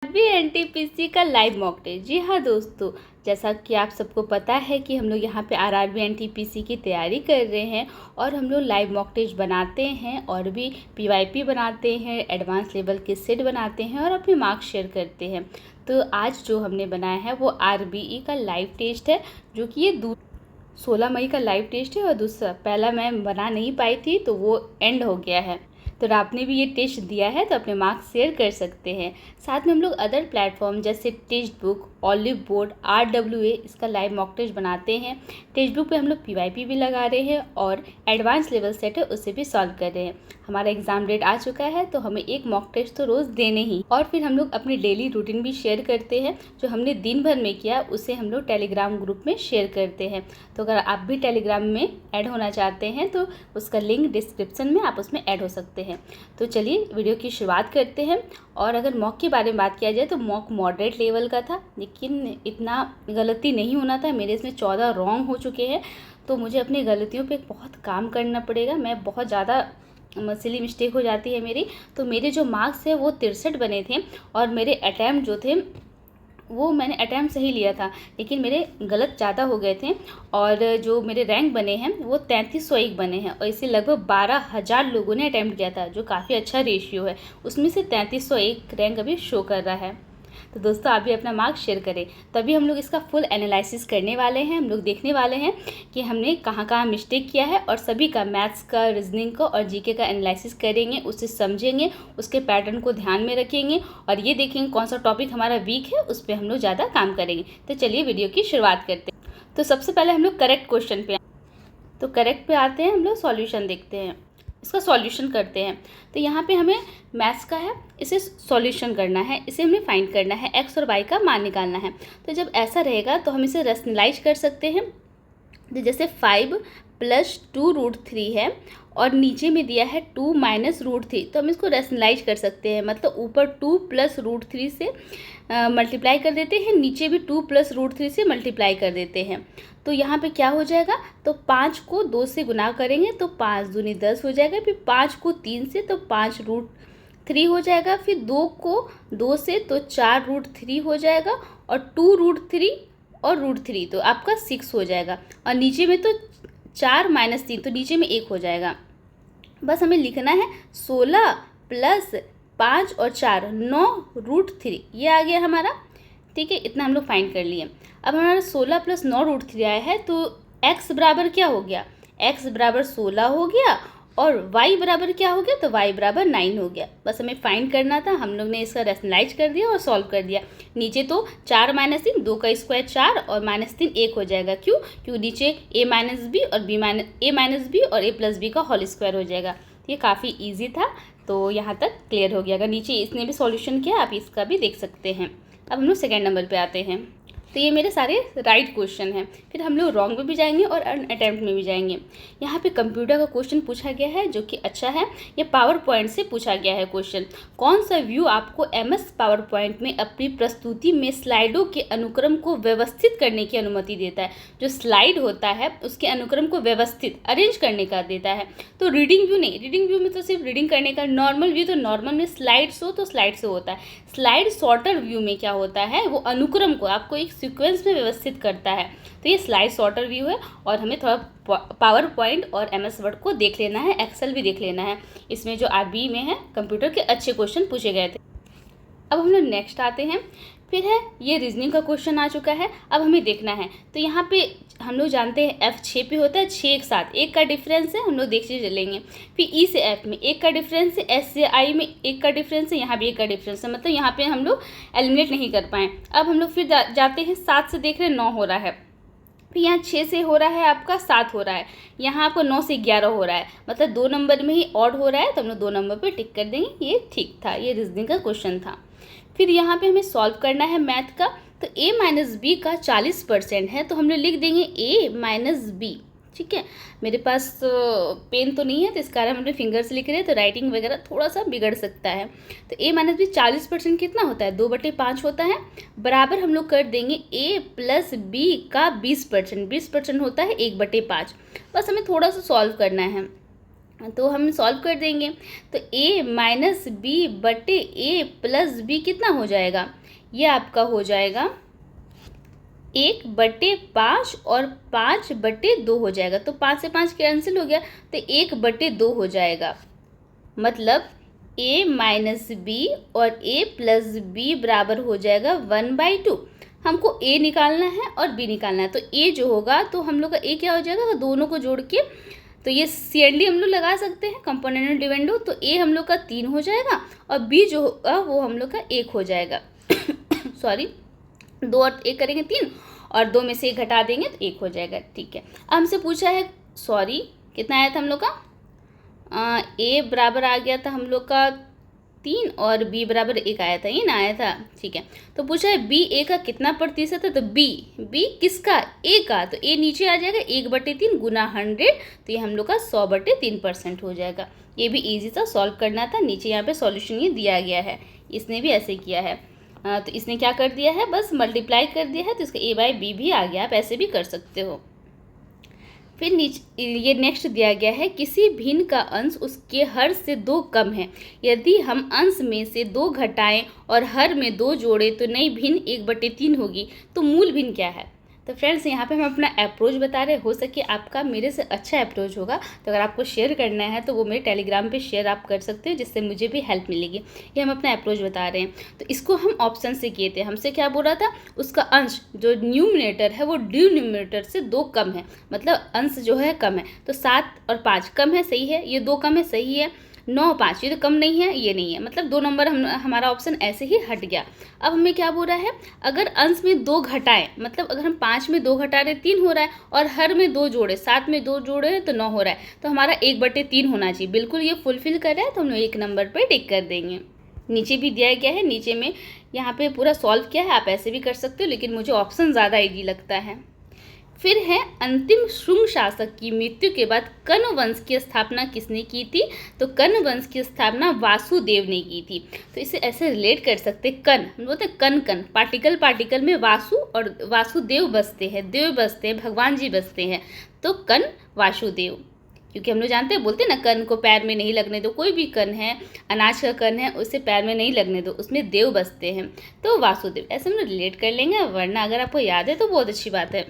भी एनटीपीसी का live mock test. जी हाँ दोस्तों, जैसा कि आप सबको पता है कि हम लोग यहाँ पे आरआरबी एनटीपीसी की तैयारी कर रहे हैं और हम लोग लाइव मॉक टेस्ट बनाते हैं और भी पीवाईपी बनाते हैं, एडवांस लेवल के सेट बनाते हैं और अपने मार्क्स शेयर करते हैं। तो आज जो हमने बनाया है वो आरबीई का लाइव टेस्ट है, जो कि ये 16 मई का लाइव टेस्ट है और दूसरा पहला मैं बना नहीं पाई थी तो वो एंड हो गया है। तो आपने भी ये टेस्ट दिया है तो अपने मार्क्स शेयर कर सकते हैं। साथ में हम लोग अदर प्लेटफॉर्म जैसे text book, olive board, RWA इसका लाइव मॉक टेस्ट बनाते हैं। टेक्स्ट बुक पे हम लोग पीवाईपी भी लगा रहे हैं और एडवांस लेवल सेट है उसे भी सॉल्व कर रहे हैं। हमारा एग्ज़ाम डेट आ चुका है तो हमें एक मॉक टेस्ट तो रोज़ देने ही, और फिर हम लोग अपनी डेली रूटीन भी शेयर करते हैं। जो हमने दिन भर में किया उसे हम लोग टेलीग्राम ग्रुप में शेयर करते हैं। तो अगर आप भी टेलीग्राम में ऐड होना चाहते हैं तो उसका लिंक डिस्क्रिप्शन में आप उसमें ऐड हो सकते हैं। तो चलिए वीडियो की शुरुआत करते हैं। और अगर मॉक के बारे में बात किया जाए तो मॉक मॉडरेट लेवल का था, लेकिन इतना गलती नहीं होना था। मेरे इसमें 14 रॉन्ग हो चुके हैं, तो मुझे अपनी गलतियों पे बहुत काम करना पड़ेगा। मैं बहुत ज़्यादा सिली मिस्टेक हो जाती है मेरी। तो मेरे जो मार्क्स है वो 63 बने थे और मेरे अटैम्प्ट जो थे वो मैंने अटैम्प्ट सही लिया था, लेकिन मेरे गलत ज़्यादा हो गए थे। और जो मेरे रैंक बने हैं वो 3301 बने हैं और इसे लगभग 12,000 लोगों ने अटैम्प्ट किया था, जो काफ़ी अच्छा रेशियो है। उसमें से 3301 रैंक अभी शो कर रहा है। तो दोस्तों आप भी अपना मार्क्स शेयर करें, तभी हम लोग इसका फुल एनालिसिस करने वाले हैं। हम लोग देखने वाले हैं कि हमने कहाँ कहाँ मिस्टेक किया है और सभी का, मैथ्स का, रीजनिंग का और जीके का एनालिसिस करेंगे, उसे समझेंगे, उसके पैटर्न को ध्यान में रखेंगे और ये देखेंगे कौन सा टॉपिक हमारा वीक है, उस पर हम लोग ज़्यादा काम करेंगे। तो चलिए वीडियो की शुरुआत करते हैं। तो सबसे पहले हम लोग करेक्ट क्वेश्चन पे, तो करेक्ट पे आते हैं। हम लोग सॉल्यूशन देखते हैं, इसका सॉल्यूशन करते हैं। तो यहाँ पे हमें मैथ्स का है, इसे सॉल्यूशन करना है, इसे हमें फाइंड करना है, एक्स और वाई का मान निकालना है। तो जब ऐसा रहेगा तो हम इसे रैशनलाइज कर सकते हैं। तो जैसे 5 + 2√3 है और नीचे में दिया है 2 - √3, तो हम इसको रैशनलाइज कर सकते हैं। मतलब ऊपर 2 + √3 से मल्टीप्लाई कर देते हैं, नीचे भी 2 + √3 से मल्टीप्लाई कर देते हैं। तो यहाँ पे क्या हो जाएगा, तो 5 को 2 से गुना करेंगे तो 5 दूनी 10 हो जाएगा। फिर 5 को 3 से तो 5√3 हो जाएगा। फिर 2 को 2 से तो 4√3 हो जाएगा और 2√3 और √3 तो आपका 6 हो जाएगा। और नीचे में तो 4 - 3 तो नीचे में 1 हो जाएगा। बस हमें लिखना है 16 + 5 और 4 9√3, ये आ गया हमारा। ठीक है, इतना हम लोग फाइंड कर लिए। अब हमारा 16 + 9√3 आया है तो x बराबर क्या हो गया, x बराबर 16 हो गया और y बराबर क्या हो गया, तो y बराबर 9 हो गया। बस हमें फाइंड करना था, हम लोग ने इसका रैशनलाइज कर दिया और सॉल्व कर दिया। नीचे तो 4 - 3 2 का स्क्वायर 4 और -3 1 हो जाएगा। क्यों, क्योंकि नीचे a - b और a और a+b का होल स्क्वायर हो जाएगा। ये काफ़ी ईजी था, तो यहाँ तक क्लियर हो गया। अगर नीचे इसने भी सॉल्यूशन किया आप इसका भी देख सकते हैं। अब हम लोग सेकेंड नंबर पे आते हैं। तो ये मेरे सारे राइट क्वेश्चन हैं। फिर हम लोग रॉन्ग में भी जाएंगे और अटेम्प्ट में भी जाएंगे। यहाँ पे कंप्यूटर का क्वेश्चन पूछा गया है, जो कि अच्छा है। ये पावर पॉइंट से पूछा गया है क्वेश्चन। कौन सा व्यू आपको MS पावर पॉइंट में अपनी प्रस्तुति में स्लाइडों के अनुक्रम को व्यवस्थित करने की अनुमति देता है। जो स्लाइड होता है उसके अनुक्रम को व्यवस्थित अरेंज करने का देता है। तो रीडिंग व्यू नहीं, रीडिंग व्यू में तो सिर्फ रीडिंग करने का। नॉर्मल व्यू तो नॉर्मल में स्लाइड शो तो स्लाइड शो होता है। स्लाइड सॉर्टर व्यू में क्या होता है, वो अनुक्रम को आपको एक सीक्वेंस में व्यवस्थित करता है। तो ये स्लाइड सॉर्टर व्यू है। और हमें थोड़ा पावर पॉइंट और MS वर्ड को देख लेना है, एक्सेल भी देख लेना है। इसमें जो आरबी में है कंप्यूटर के अच्छे क्वेश्चन पूछे गए थे। अब हम लोग नेक्स्ट आते हैं। फिर है ये रीजनिंग का क्वेश्चन आ चुका है। अब हमें देखना है, तो यहाँ पे हम लोग जानते हैं F 6 पे होता है 6 एक साथ, 1 का डिफरेंस है, हम लोग देखते चलेंगे। फिर E से F में 1 का डिफरेंस है, S से I में 1 का डिफरेंस है, यहाँ भी 1 का डिफरेंस है। मतलब यहाँ पे हम लोग एलिमिनेट नहीं कर पाए। अब हम लोग फिर जाते हैं 7 से, देख रहे हैं 9 हो रहा है। फिर यहाँ 6 से हो रहा है आपका 7 हो रहा है। यहाँ आपको 9 से 11 हो रहा है, मतलब 2 नंबर में ही ऑड हो रहा है, तो हम लोग 2 नंबर पे टिक कर देंगे। ये ठीक था, ये रीजनिंग का क्वेश्चन था। फिर यहाँ पे हमें सॉल्व करना है मैथ का। तो a - b का 40% है, तो हम लोग लिख देंगे a - b। ठीक है, मेरे पास पेन तो नहीं है तो इस कारण हम अपने फिंगर से लिख रहे हैं, तो राइटिंग वगैरह थोड़ा सा बिगड़ सकता है। तो a - b 40% कितना होता है, 2/5 होता है। बराबर हम लोग कर देंगे a + b का 20%, 20% होता है 1/5। बस हमें थोड़ा सा सॉल्व करना है। तो हम सॉल्व कर देंगे। तो a माइनस बी बटे a प्लस बी कितना हो जाएगा, ये आपका हो जाएगा 1/5 और 5/2 हो जाएगा। तो 5 से 5 कैंसिल हो गया, तो 1/2 हो जाएगा। मतलब a माइनस बी और a प्लस बी बराबर हो जाएगा 1/2। हमको a निकालना है और b निकालना है। तो a जो होगा तो हम लोग का a क्या हो जाएगा, तो दोनों को जोड़ के तो ये CND हम लोग लगा सकते हैं, कंपोनेंट एंड डिविडेंड। तो a हम लोग का 3 हो जाएगा और b जो होगा वो हम लोग का 1 हो जाएगा। सॉरी, 2 और 1 करेंगे 3 और 2 में से 1 घटा देंगे तो 1 हो जाएगा। ठीक है, अब हमसे पूछा है, सॉरी कितना आया था हम लोग का, a बराबर आ गया था हम लोग का 3 और b बराबर 1 आया था, ये ना आया था। ठीक है, तो पूछा है b a का कितना प्रतिशत है, तो b किसका, a का। तो a नीचे आ जाएगा 1/3 गुना 100, तो ये हम लोग का 100/3% हो जाएगा। ये भी इजी था, सॉल्व करना था। नीचे यहाँ पे सॉल्यूशन ये दिया गया है, इसने भी ऐसे किया है। तो इसने क्या कर दिया है, बस मल्टीप्लाई कर दिया है, तो इसका a/b भी आ गया। आप ऐसे भी कर सकते हो। फिर नीचे ये नेक्स्ट दिया गया है, किसी भिन्न का अंश उसके हर से 2 कम है। यदि हम अंश में से 2 घटाएं और हर में 2 जोड़ें तो नई भिन्न 1/3 होगी। तो मूल भिन्न क्या है। तो फ्रेंड्स यहाँ पे हम अपना अप्रोच बता रहे हैं। हो सके आपका मेरे से अच्छा अप्रोच होगा, तो अगर आपको शेयर करना है तो वो मेरे टेलीग्राम पे शेयर आप कर सकते हैं, जिससे मुझे भी हेल्प मिलेगी। ये हम अपना अप्रोच बता रहे हैं। तो इसको हम ऑप्शन से किए थे। हमसे क्या बोल रहा था, उसका अंश जो न्यूमरेटर है वो डिनोमिनेटर से 2 कम है, मतलब अंश जो है कम है। तो 7 और 5 कम है, सही है। ये 2 कम है, सही है। 9 5 ये तो कम नहीं है, ये नहीं है, मतलब 2 नंबर हमारा ऑप्शन ऐसे ही हट गया। अब हमें क्या बोल रहा है, अगर अंश में 2 घटाएं, मतलब अगर हम 5 में 2 घटा रहे 3 हो रहा है, और हर में 2 जोड़े, 7 में 2 जोड़े तो 9 हो रहा है। तो हमारा 1/3 होना चाहिए। बिल्कुल ये फुलफिल कर रहा है, तो हम लोग 1 नंबर पर टिक कर देंगे। नीचे भी दिया गया है, नीचे में यहाँ पे पूरा सॉल्व किया है। आप ऐसे भी कर सकते हो, लेकिन मुझे ऑप्शन ज़्यादा ईजी लगता है। फिर है, अंतिम शुंग शासक की मृत्यु के बाद कण्व वंश की स्थापना किसने की थी। तो कण्व वंश की स्थापना वासुदेव ने की थी। तो इसे ऐसे रिलेट कर सकते, कन हम बोलते हैं, कन पार्टिकल में वासु और वासुदेव बसते हैं, देव बसते हैं, भगवान जी बसते हैं। तो कन वासुदेव, क्योंकि हम लोग जानते हैं, बोलते हैं ना, कन को पैर में नहीं लगने दो। कोई भी कन है, अनाज का कन है, उसे पैर में नहीं लगने दो, उसमें देव बसते हैं। तो वासुदेव, ऐसे हम लोग रिलेट कर लेंगे, वरना अगर आपको याद है तो बहुत अच्छी बात है।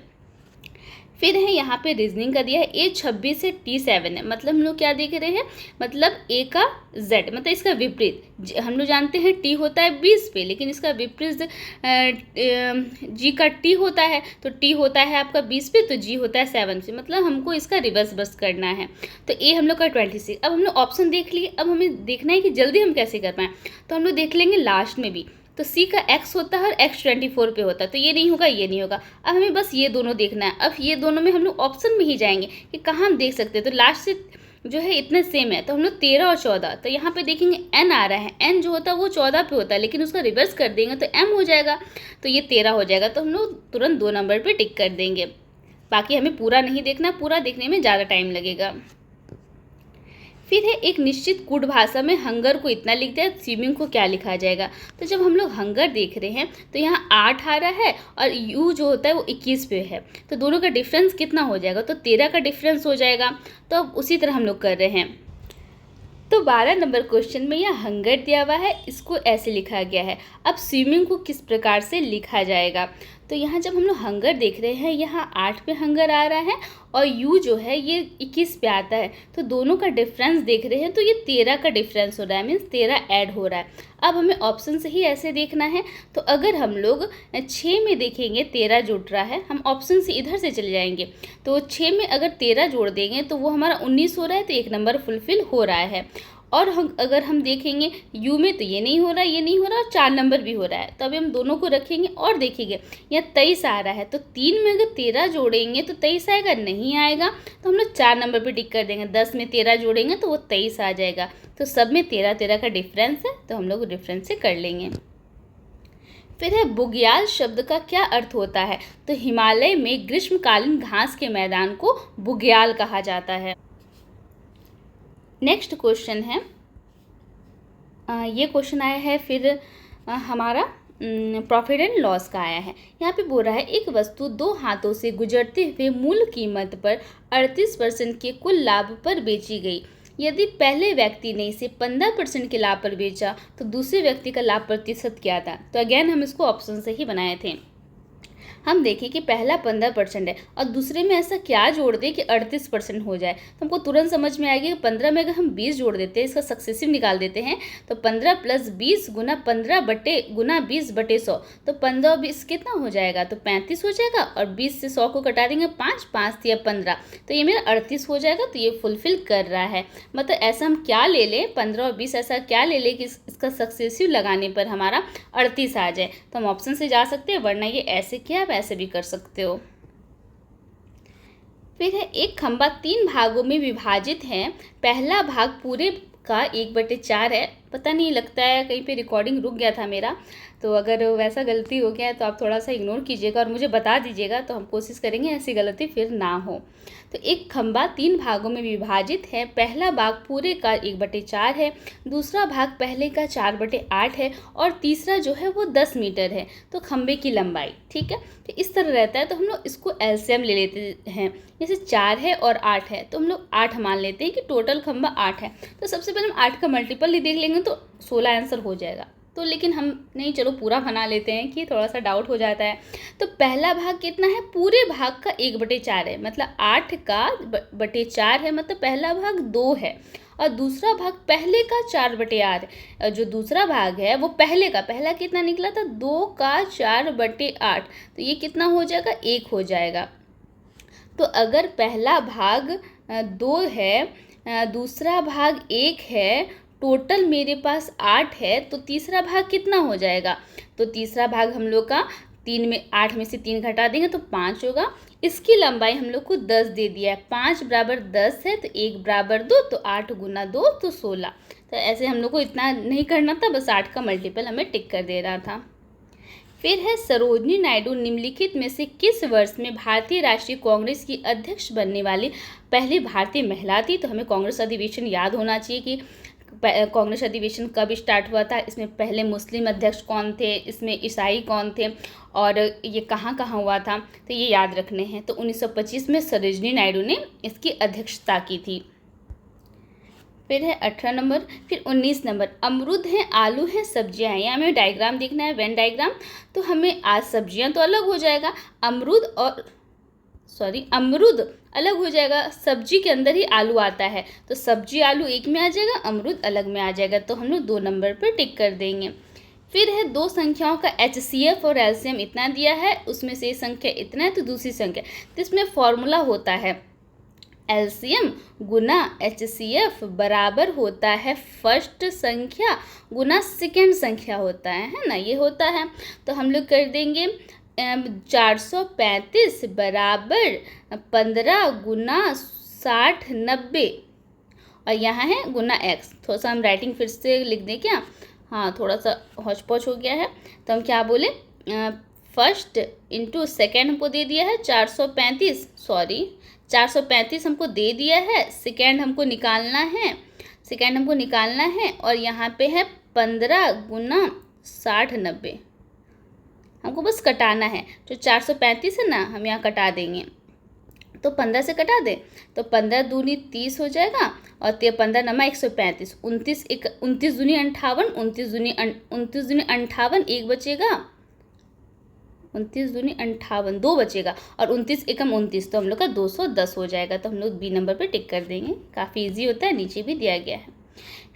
फिर है यहाँ पे रीजनिंग का दिया है, A26 से T7 है। मतलब हम लोग क्या देख रहे हैं, मतलब A का Z, मतलब इसका विपरीत। हम लोग जानते हैं T होता है 20 पे, लेकिन इसका विपरीत G का T होता है। तो T होता है आपका 20 पे, तो G होता है 7 पे, मतलब हमको इसका रिवर्स बस करना है। तो A हम लोग का 26। अब हम लोग ऑप्शन देख लिए, अब हमें देखना है कि जल्दी हम कैसे कर पाएँ। तो हम लोग देख लेंगे लास्ट में भी, तो C का X होता है और X 24 पे होता है, तो ये नहीं होगा, ये नहीं होगा। अब हमें बस ये दोनों देखना है। अब ये दोनों में हम लोग ऑप्शन में ही जाएंगे कि कहाँ हम देख सकते हैं। तो लास्ट से जो है इतने सेम है, तो हम लोग 13 और 14, तो यहाँ पे देखेंगे N आ रहा है। N जो होता है वो 14 पे होता है, लेकिन उसका रिवर्स कर देंगे तो M हो जाएगा, तो ये 13 हो जाएगा। तो हम लोग तुरंत 2 नंबर पर टिक कर देंगे। बाकी हमें पूरा नहीं देखना, पूरा देखने में ज़्यादा टाइम लगेगा। फिर है, एक निश्चित कूट भाषा में हंगर को इतना लिख दिया, स्विमिंग को क्या लिखा जाएगा। तो जब हम लोग हंगर देख रहे हैं तो यहाँ 8 आ रहा है और यू जो होता है वो 21 पे है, तो दोनों का डिफरेंस कितना हो जाएगा, तो 13 का डिफरेंस हो जाएगा। तो अब उसी तरह हम लोग कर रहे हैं। तो 12 नंबर क्वेश्चन में यह हंगर दिया हुआ है, इसको ऐसे लिखा गया है। अब स्विमिंग को किस प्रकार से लिखा जाएगा। तो यहाँ जब हम लोग हंगर देख रहे हैं, यहाँ 8 पे हंगर आ रहा है और यू जो है ये 21 पे आता है, तो दोनों का डिफरेंस देख रहे हैं, तो ये 13 का डिफरेंस हो रहा है, मीन्स 13 ऐड हो रहा है। अब हमें ऑप्शन से ही ऐसे देखना है। तो अगर हम लोग 6 में देखेंगे 13 जुड़ रहा है, हम ऑप्शन से इधर से चले जाएंगे, तो 6 में अगर 13 जोड़ देंगे तो वो हमारा 19 हो रहा है, तो 1 नंबर फुलफिल हो रहा है। और अगर हम देखेंगे यू में, तो ये नहीं हो रहा, ये नहीं हो रहा, और 4 नंबर भी हो रहा है। तो अभी हम दोनों को रखेंगे और देखेंगे, यहाँ 23 आ रहा है, तो 3 में अगर 13 जोड़ेंगे तो 23 आएगा, नहीं आएगा, तो हम लोग 4 नंबर पे टिक कर देंगे। 10 में 13 जोड़ेंगे तो वो 23 आ जाएगा। तो सब में 13 का डिफरेंस है, तो हम लोग डिफरेंस से कर लेंगे। फिर है, बुग्याल शब्द का क्या अर्थ होता है। तो हिमालय में ग्रीष्मकालीन घास के मैदान को बुग्याल कहा जाता है। नेक्स्ट क्वेश्चन है, ये क्वेश्चन आया है फिर हमारा प्रॉफिट एंड लॉस का आया है। यहाँ पे बोल रहा है, एक वस्तु 2 हाथों से गुजरते हुए मूल कीमत पर 38% के कुल लाभ पर बेची गई। यदि पहले व्यक्ति ने इसे 15% के लाभ पर बेचा तो दूसरे व्यक्ति का लाभ प्रतिशत क्या था। तो अगेन हम इसको ऑप्शन से ही बनाए थे। हम देखें कि पहला 15% है और दूसरे में ऐसा क्या जोड़ दें कि 38% हो जाए। तो हमको तुरंत समझ में आएगा कि 15 में अगर हम 20 जोड़ देते हैं, इसका सक्सेसिव निकाल देते हैं, तो 15 + 20 गुना 15 बटे गुना 20 बटे 100, तो 15 और 20 कितना हो जाएगा, तो 35 हो जाएगा। और 20 से 100 को कटा देंगे 5, 5 या 15, तो ये मेरा 38 हो जाएगा। तो ये फुलफिल कर रहा है। मतलब ऐसा हम क्या ले लें, 15 और 20 ऐसा क्या ले लें कि इसका सक्सेसिव लगाने पर हमारा 38 आ जाए। तो हम ऑप्शन से जा सकते हैं, वरना ये ऐसे क्या आप ऐसे भी कर सकते हो। फिर है एक खंबा 3 भागों में विभाजित है। पहला भाग पूरे का 1/4 है। पता नहीं, लगता है कहीं पे रिकॉर्डिंग रुक गया था मेरा, तो अगर वैसा गलती हो गया है तो आप थोड़ा सा इग्नोर कीजिएगा और मुझे बता दीजिएगा, तो हम कोशिश करेंगे ऐसी गलती फिर ना हो। तो एक खंबा 3 भागों में विभाजित है। पहला भाग पूरे का 1/4 है, दूसरा भाग पहले का 4/8 है और तीसरा जो है वो 10 मीटर है। तो खंबे की लंबाई, ठीक है, तो इस तरह रहता है। तो हम लोग इसको एलसीएम ले लेते हैं। जैसे 4 है और 8 है, तो हम लोग 8 मान लेते हैं कि टोटल खंबा 8 है। तो सबसे पहले हम 8 का मल्टीपल ही देख लेंगे तो 16 आंसर हो जाएगा। तो लेकिन हम नहीं, चलो पूरा बना लेते हैं कि थोड़ा सा डाउट हो जाता है। तो पहला भाग कितना है, पूरे भाग का 1/4 है, मतलब 8 का बटे 4 है, मतलब पहला भाग 2 है। और दूसरा भाग पहले का 4/8, जो दूसरा भाग है वो पहला कितना निकला था, 2 का 4/8, तो ये कितना हो जाएगा, 1 हो जाएगा। तो अगर पहला भाग 2 है, दूसरा भाग 1 है, टोटल मेरे पास 8 है, तो तीसरा भाग कितना हो जाएगा, तो तीसरा भाग हम लोग का 8 में से 3 घटा देंगे तो 5 होगा। इसकी लंबाई हम लोग को 10 दे दिया है, 5 = 10 है, तो 1 = 2, तो 8 × 2 तो 16। तो ऐसे हम लोग को इतना नहीं करना था, बस 8 का मल्टीपल हमें टिक कर दे रहा था। फिर है सरोजनी नायडू निम्नलिखित में से किस वर्ष में भारतीय राष्ट्रीय कांग्रेस की अध्यक्ष बनने वाली पहली भारतीय महिला थी। तो हमें कांग्रेस अधिवेशन याद होना चाहिए कि कांग्रेस अधिवेशन कब स्टार्ट हुआ था, इसमें पहले मुस्लिम अध्यक्ष कौन थे, इसमें ईसाई कौन थे और ये कहाँ कहाँ हुआ था, तो ये याद रखने हैं। तो 1925 में सरोजनी नायडू ने इसकी अध्यक्षता की थी। फिर है 18 नंबर। फिर 19 नंबर, अमरूद हैं, आलू हैं, सब्जियां हैं। यहाँ हमें डायग्राम देखना है, वेन डायग्राम। तो हमें आज सब्जियां तो अलग हो जाएगा, अमरूद अलग हो जाएगा, सब्जी के अंदर ही आलू आता है, तो सब्जी आलू एक में आ जाएगा, अमरूद अलग में आ जाएगा। तो हम लोग 2 नंबर पर टिक कर देंगे। फिर है 2 संख्याओं का HCF और LCM इतना दिया है, उसमें से संख्या इतना है तो दूसरी संख्या, तो इसमें फॉर्मूला होता है LCM गुना HCF बराबर होता है फर्स्ट संख्या गुना सेकेंड संख्या होता है ना, ये होता है। तो हम लोग कर देंगे 435 बराबर 15 गुना 60 90, और यहाँ है गुना x। थोड़ा सा हम राइटिंग फिर से लिख दें क्या, हाँ थोड़ा सा हौच पौच हो गया है, तो हम क्या बोले, फर्स्ट इंटू सेकेंड हमको दे दिया है 435 हमको दे दिया है, सेकेंड हमको निकालना है, और यहाँ पे है 15 गुना 60 90, हमको बस कटाना है। जो 435 है ना, हम यहाँ कटा देंगे, तो 15 से कटा दे तो 15 दूनी 30 हो जाएगा, और 15 नमा 135, 29 दूनी 58, 29 दूनी 58, 1 बचेगा, 29 दूनी 58, 2 बचेगा, और 29 एकम 29, तो हम लोग का 210 हो जाएगा। तो हम लोग बी नंबर पे टिक कर देंगे, काफ़ी इजी होता है, नीचे भी दिया गया है।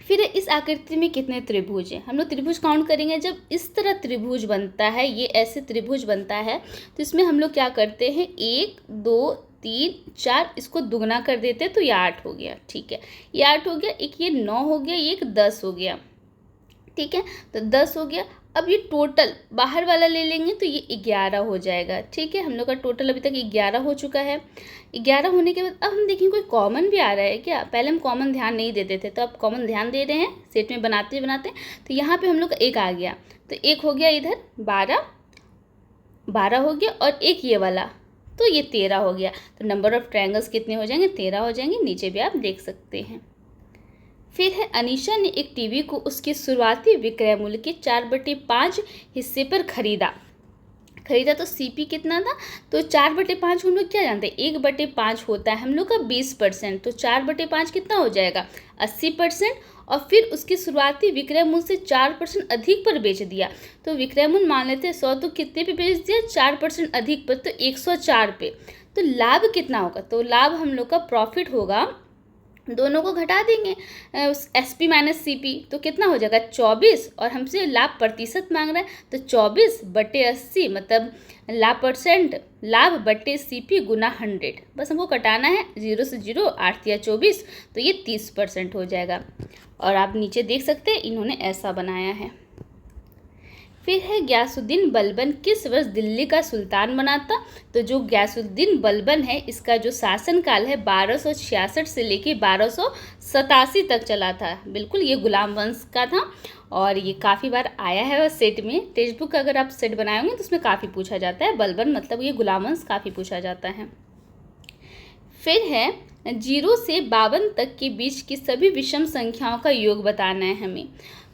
फिर इस आकृति में कितने त्रिभुज हैं, हम लोग त्रिभुज काउंट करेंगे। जब इस तरह त्रिभुज बनता है, ये ऐसे त्रिभुज बनता है, तो इसमें हम लोग क्या करते हैं, 1 2 3 4 इसको दुगना कर देते हैं, तो ये 8 हो गया, ठीक है, ये 8 हो गया, एक ये 9 हो गया, ये एक 10 हो गया, ठीक है, तो 10 हो गया। अब ये टोटल बाहर वाला ले लेंगे तो ये 11 हो जाएगा, ठीक है। हम लोग का टोटल अभी तक 11 हो चुका है। 11 होने के बाद अब हम देखेंगे कोई कॉमन भी आ रहा है क्या, पहले हम कॉमन ध्यान नहीं देते थे, तो अब कॉमन ध्यान दे रहे हैं, सेट में बनाते तो यहाँ पे हम लोग का 1 आ गया, तो 1 हो गया, इधर 12 हो गया, और एक ये वाला, तो ये 13 हो गया। तो नंबर ऑफ ट्रायंगल्स कितने हो जाएंगे, 13 हो जाएंगे, नीचे भी आप देख सकते हैं। फिर है अनीशा ने एक टीवी को उसके शुरुआती विक्रय मूल्य के 4/5 हिस्से पर खरीदा। खरीदा तो सीपी कितना था, तो 4/5 हम लोग क्या जानते हैं, 1/5 होता है हम लोग का 20%, तो 4/5 कितना हो जाएगा 80%। और फिर उसकी शुरुआती विक्रय मूल्य से 4% अधिक पर बेच दिया, तो विक्रय मूल्य मान लेते हैं 100, तो कितने पे बेच दिया 4% अधिक पर, तो 104 पे। तो लाभ कितना होगा, तो लाभ हम लोग का प्रॉफिट होगा, दोनों को घटा देंगे SP माइनस CP, तो कितना हो जाएगा 24, और हमसे लाभ प्रतिशत मांग रहा है, तो 24/80 मतलब लाभ परसेंट, लाभ बटे CP गुना 100, बस हमको कटाना है 0 से 0, 8 या 24, तो ये 30% हो जाएगा। और आप नीचे देख सकते हैं इन्होंने ऐसा बनाया है। फिर है गयासुद्दीन बलबन किस वर्ष दिल्ली का सुल्तान बना था, तो जो गयासुद्दीन बलबन है इसका जो शासनकाल है 1266 से लेके 1287 तक चला था। बिल्कुल ये गुलाम वंश का था, और ये काफ़ी बार आया है सेट में, टेक्स्ट बुक अगर आप सेट बनाए होंगे तो उसमें काफ़ी पूछा जाता है, बलबन मतलब ये गुलाम वंश काफ़ी पूछा जाता है। फिर है 0 से 52 तक के बीच की सभी विषम संख्याओं का योग बताना है हमें।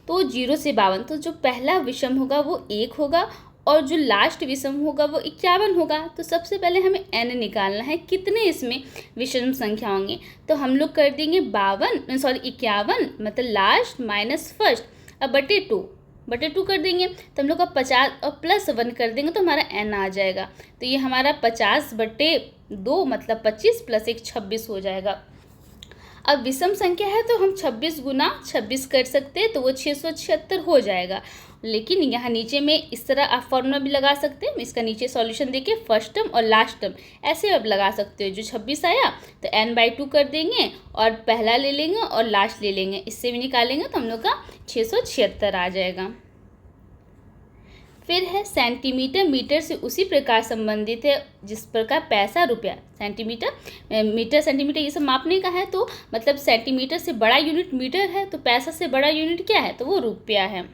तो 0 से 52, तो जो पहला विषम होगा वो 1 होगा, और जो लास्ट विषम होगा वो 51 होगा। तो सबसे पहले हमें n निकालना है, कितने इसमें विषम संख्या होंगे, तो हम लोग कर देंगे 51 मतलब लास्ट माइनस फर्स्ट, अब बटे 2 कर देंगे, तो हम लोग का 50 और प्लस 1 कर देंगे तो हमारा n आ जाएगा। तो ये हमारा 50/2 मतलब 25 + 1 26 हो जाएगा। अब विषम संख्या है तो हम 26 गुना 26 कर सकते हैं, तो वो 676 हो जाएगा। लेकिन यहाँ नीचे में इस तरह आप फॉर्मूला भी लगा सकते हैं, इसका नीचे सॉल्यूशन देके फर्स्ट टर्म और लास्ट टर्म ऐसे आप लगा सकते हो। जो 26 आया तो n/2 कर देंगे, और पहला ले लेंगे और लास्ट ले लेंगे, इससे भी निकालेंगे तो हम लोग का 676 आ जाएगा। फिर है सेंटीमीटर मीटर से उसी प्रकार संबंधित है जिस प्रकार पैसा रुपया, सेंटीमीटर मीटर सेंटीमीटर ये सब मापने का है, तो मतलब सेंटीमीटर से बड़ा यूनिट मीटर है, तो पैसा से बड़ा यूनिट क्या है, तो वो रुपया है।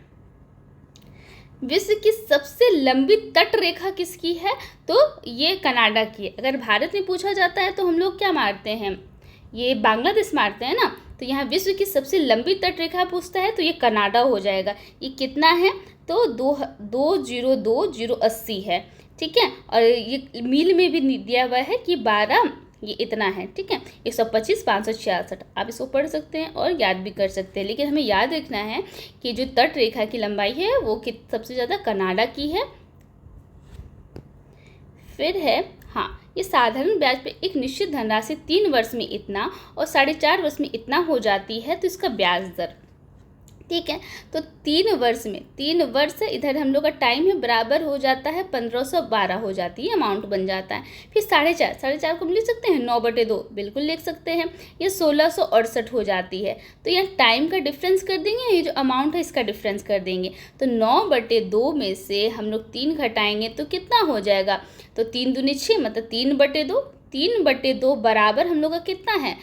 विश्व की सबसे लंबी तट रेखा किसकी है, तो ये कनाडा की है। अगर भारत में पूछा जाता है तो हम लोग क्या मारते हैं, ये बांग्लादेश मारते हैं ना, तो यहाँ विश्व की सबसे लंबी तट रेखा पूछता है तो ये कनाडा हो जाएगा। ये कितना है, तो 202,080 है, ठीक है। और ये मील में भी दिया हुआ है कि 12 ये इतना है, ठीक है। 125 566 आप इसको पढ़ सकते हैं और याद भी कर सकते हैं, लेकिन हमें याद रखना है कि जो तट रेखा की लंबाई है वो सबसे ज़्यादा कनाडा की है। फिर है ये साधारण ब्याज पे एक निश्चित धनराशि 3 वर्ष में इतना और 4.5 वर्ष में इतना हो जाती है, तो इसका ब्याज दर, ठीक है। तो 3 वर्ष में, 3 वर्ष इधर हम लोग का टाइम है बराबर हो जाता है 1512 हो जाती है, अमाउंट बन जाता है। फिर 4.5 को हम लिख सकते हैं 9/2, बिल्कुल लिख सकते हैं। ये 1668 हो जाती है, तो यहाँ टाइम का डिफरेंस कर देंगे, ये जो अमाउंट है इसका डिफरेंस कर देंगे। तो 9/2 में से हम लोग 3 घटाएंगे तो कितना हो जाएगा, तो 3 दूनी 6 मतलब 3/2, 3/2 बराबर हम लोग का कितना है,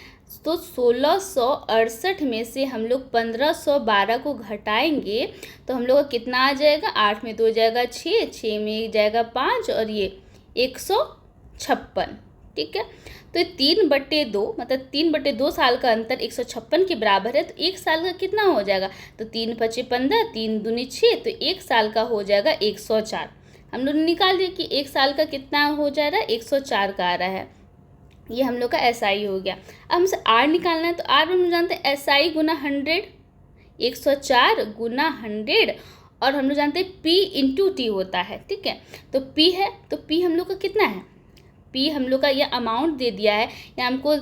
तो 1668 में से हम लोग 1512 को घटाएंगे तो हम लोग का कितना आ जाएगा, 8 में 2 जाएगा 6, 6 में जाएगा 5 और ये 156, ठीक है। तो 3/2 मतलब 3/2 साल का अंतर 156 के बराबर है, तो 1 साल का कितना हो जाएगा, तो 3 × 5 = 15, 3 दूनी 6, तो 1 साल का हो जाएगा 104। हम लोग निकाल दिए कि 1 साल का कितना हो जा रहा है, 104 का आ रहा है। ये हम लोग का SI हो गया। अब हमसे R निकालना है, तो R हम लोग जानते हैं SI गुना 100, 104 गुना 100, और हम लोग जानते हैं P × T होता है, ठीक है। तो P है, तो P हम लोग का कितना है, P हम लोग का ये अमाउंट दे दिया है या हमको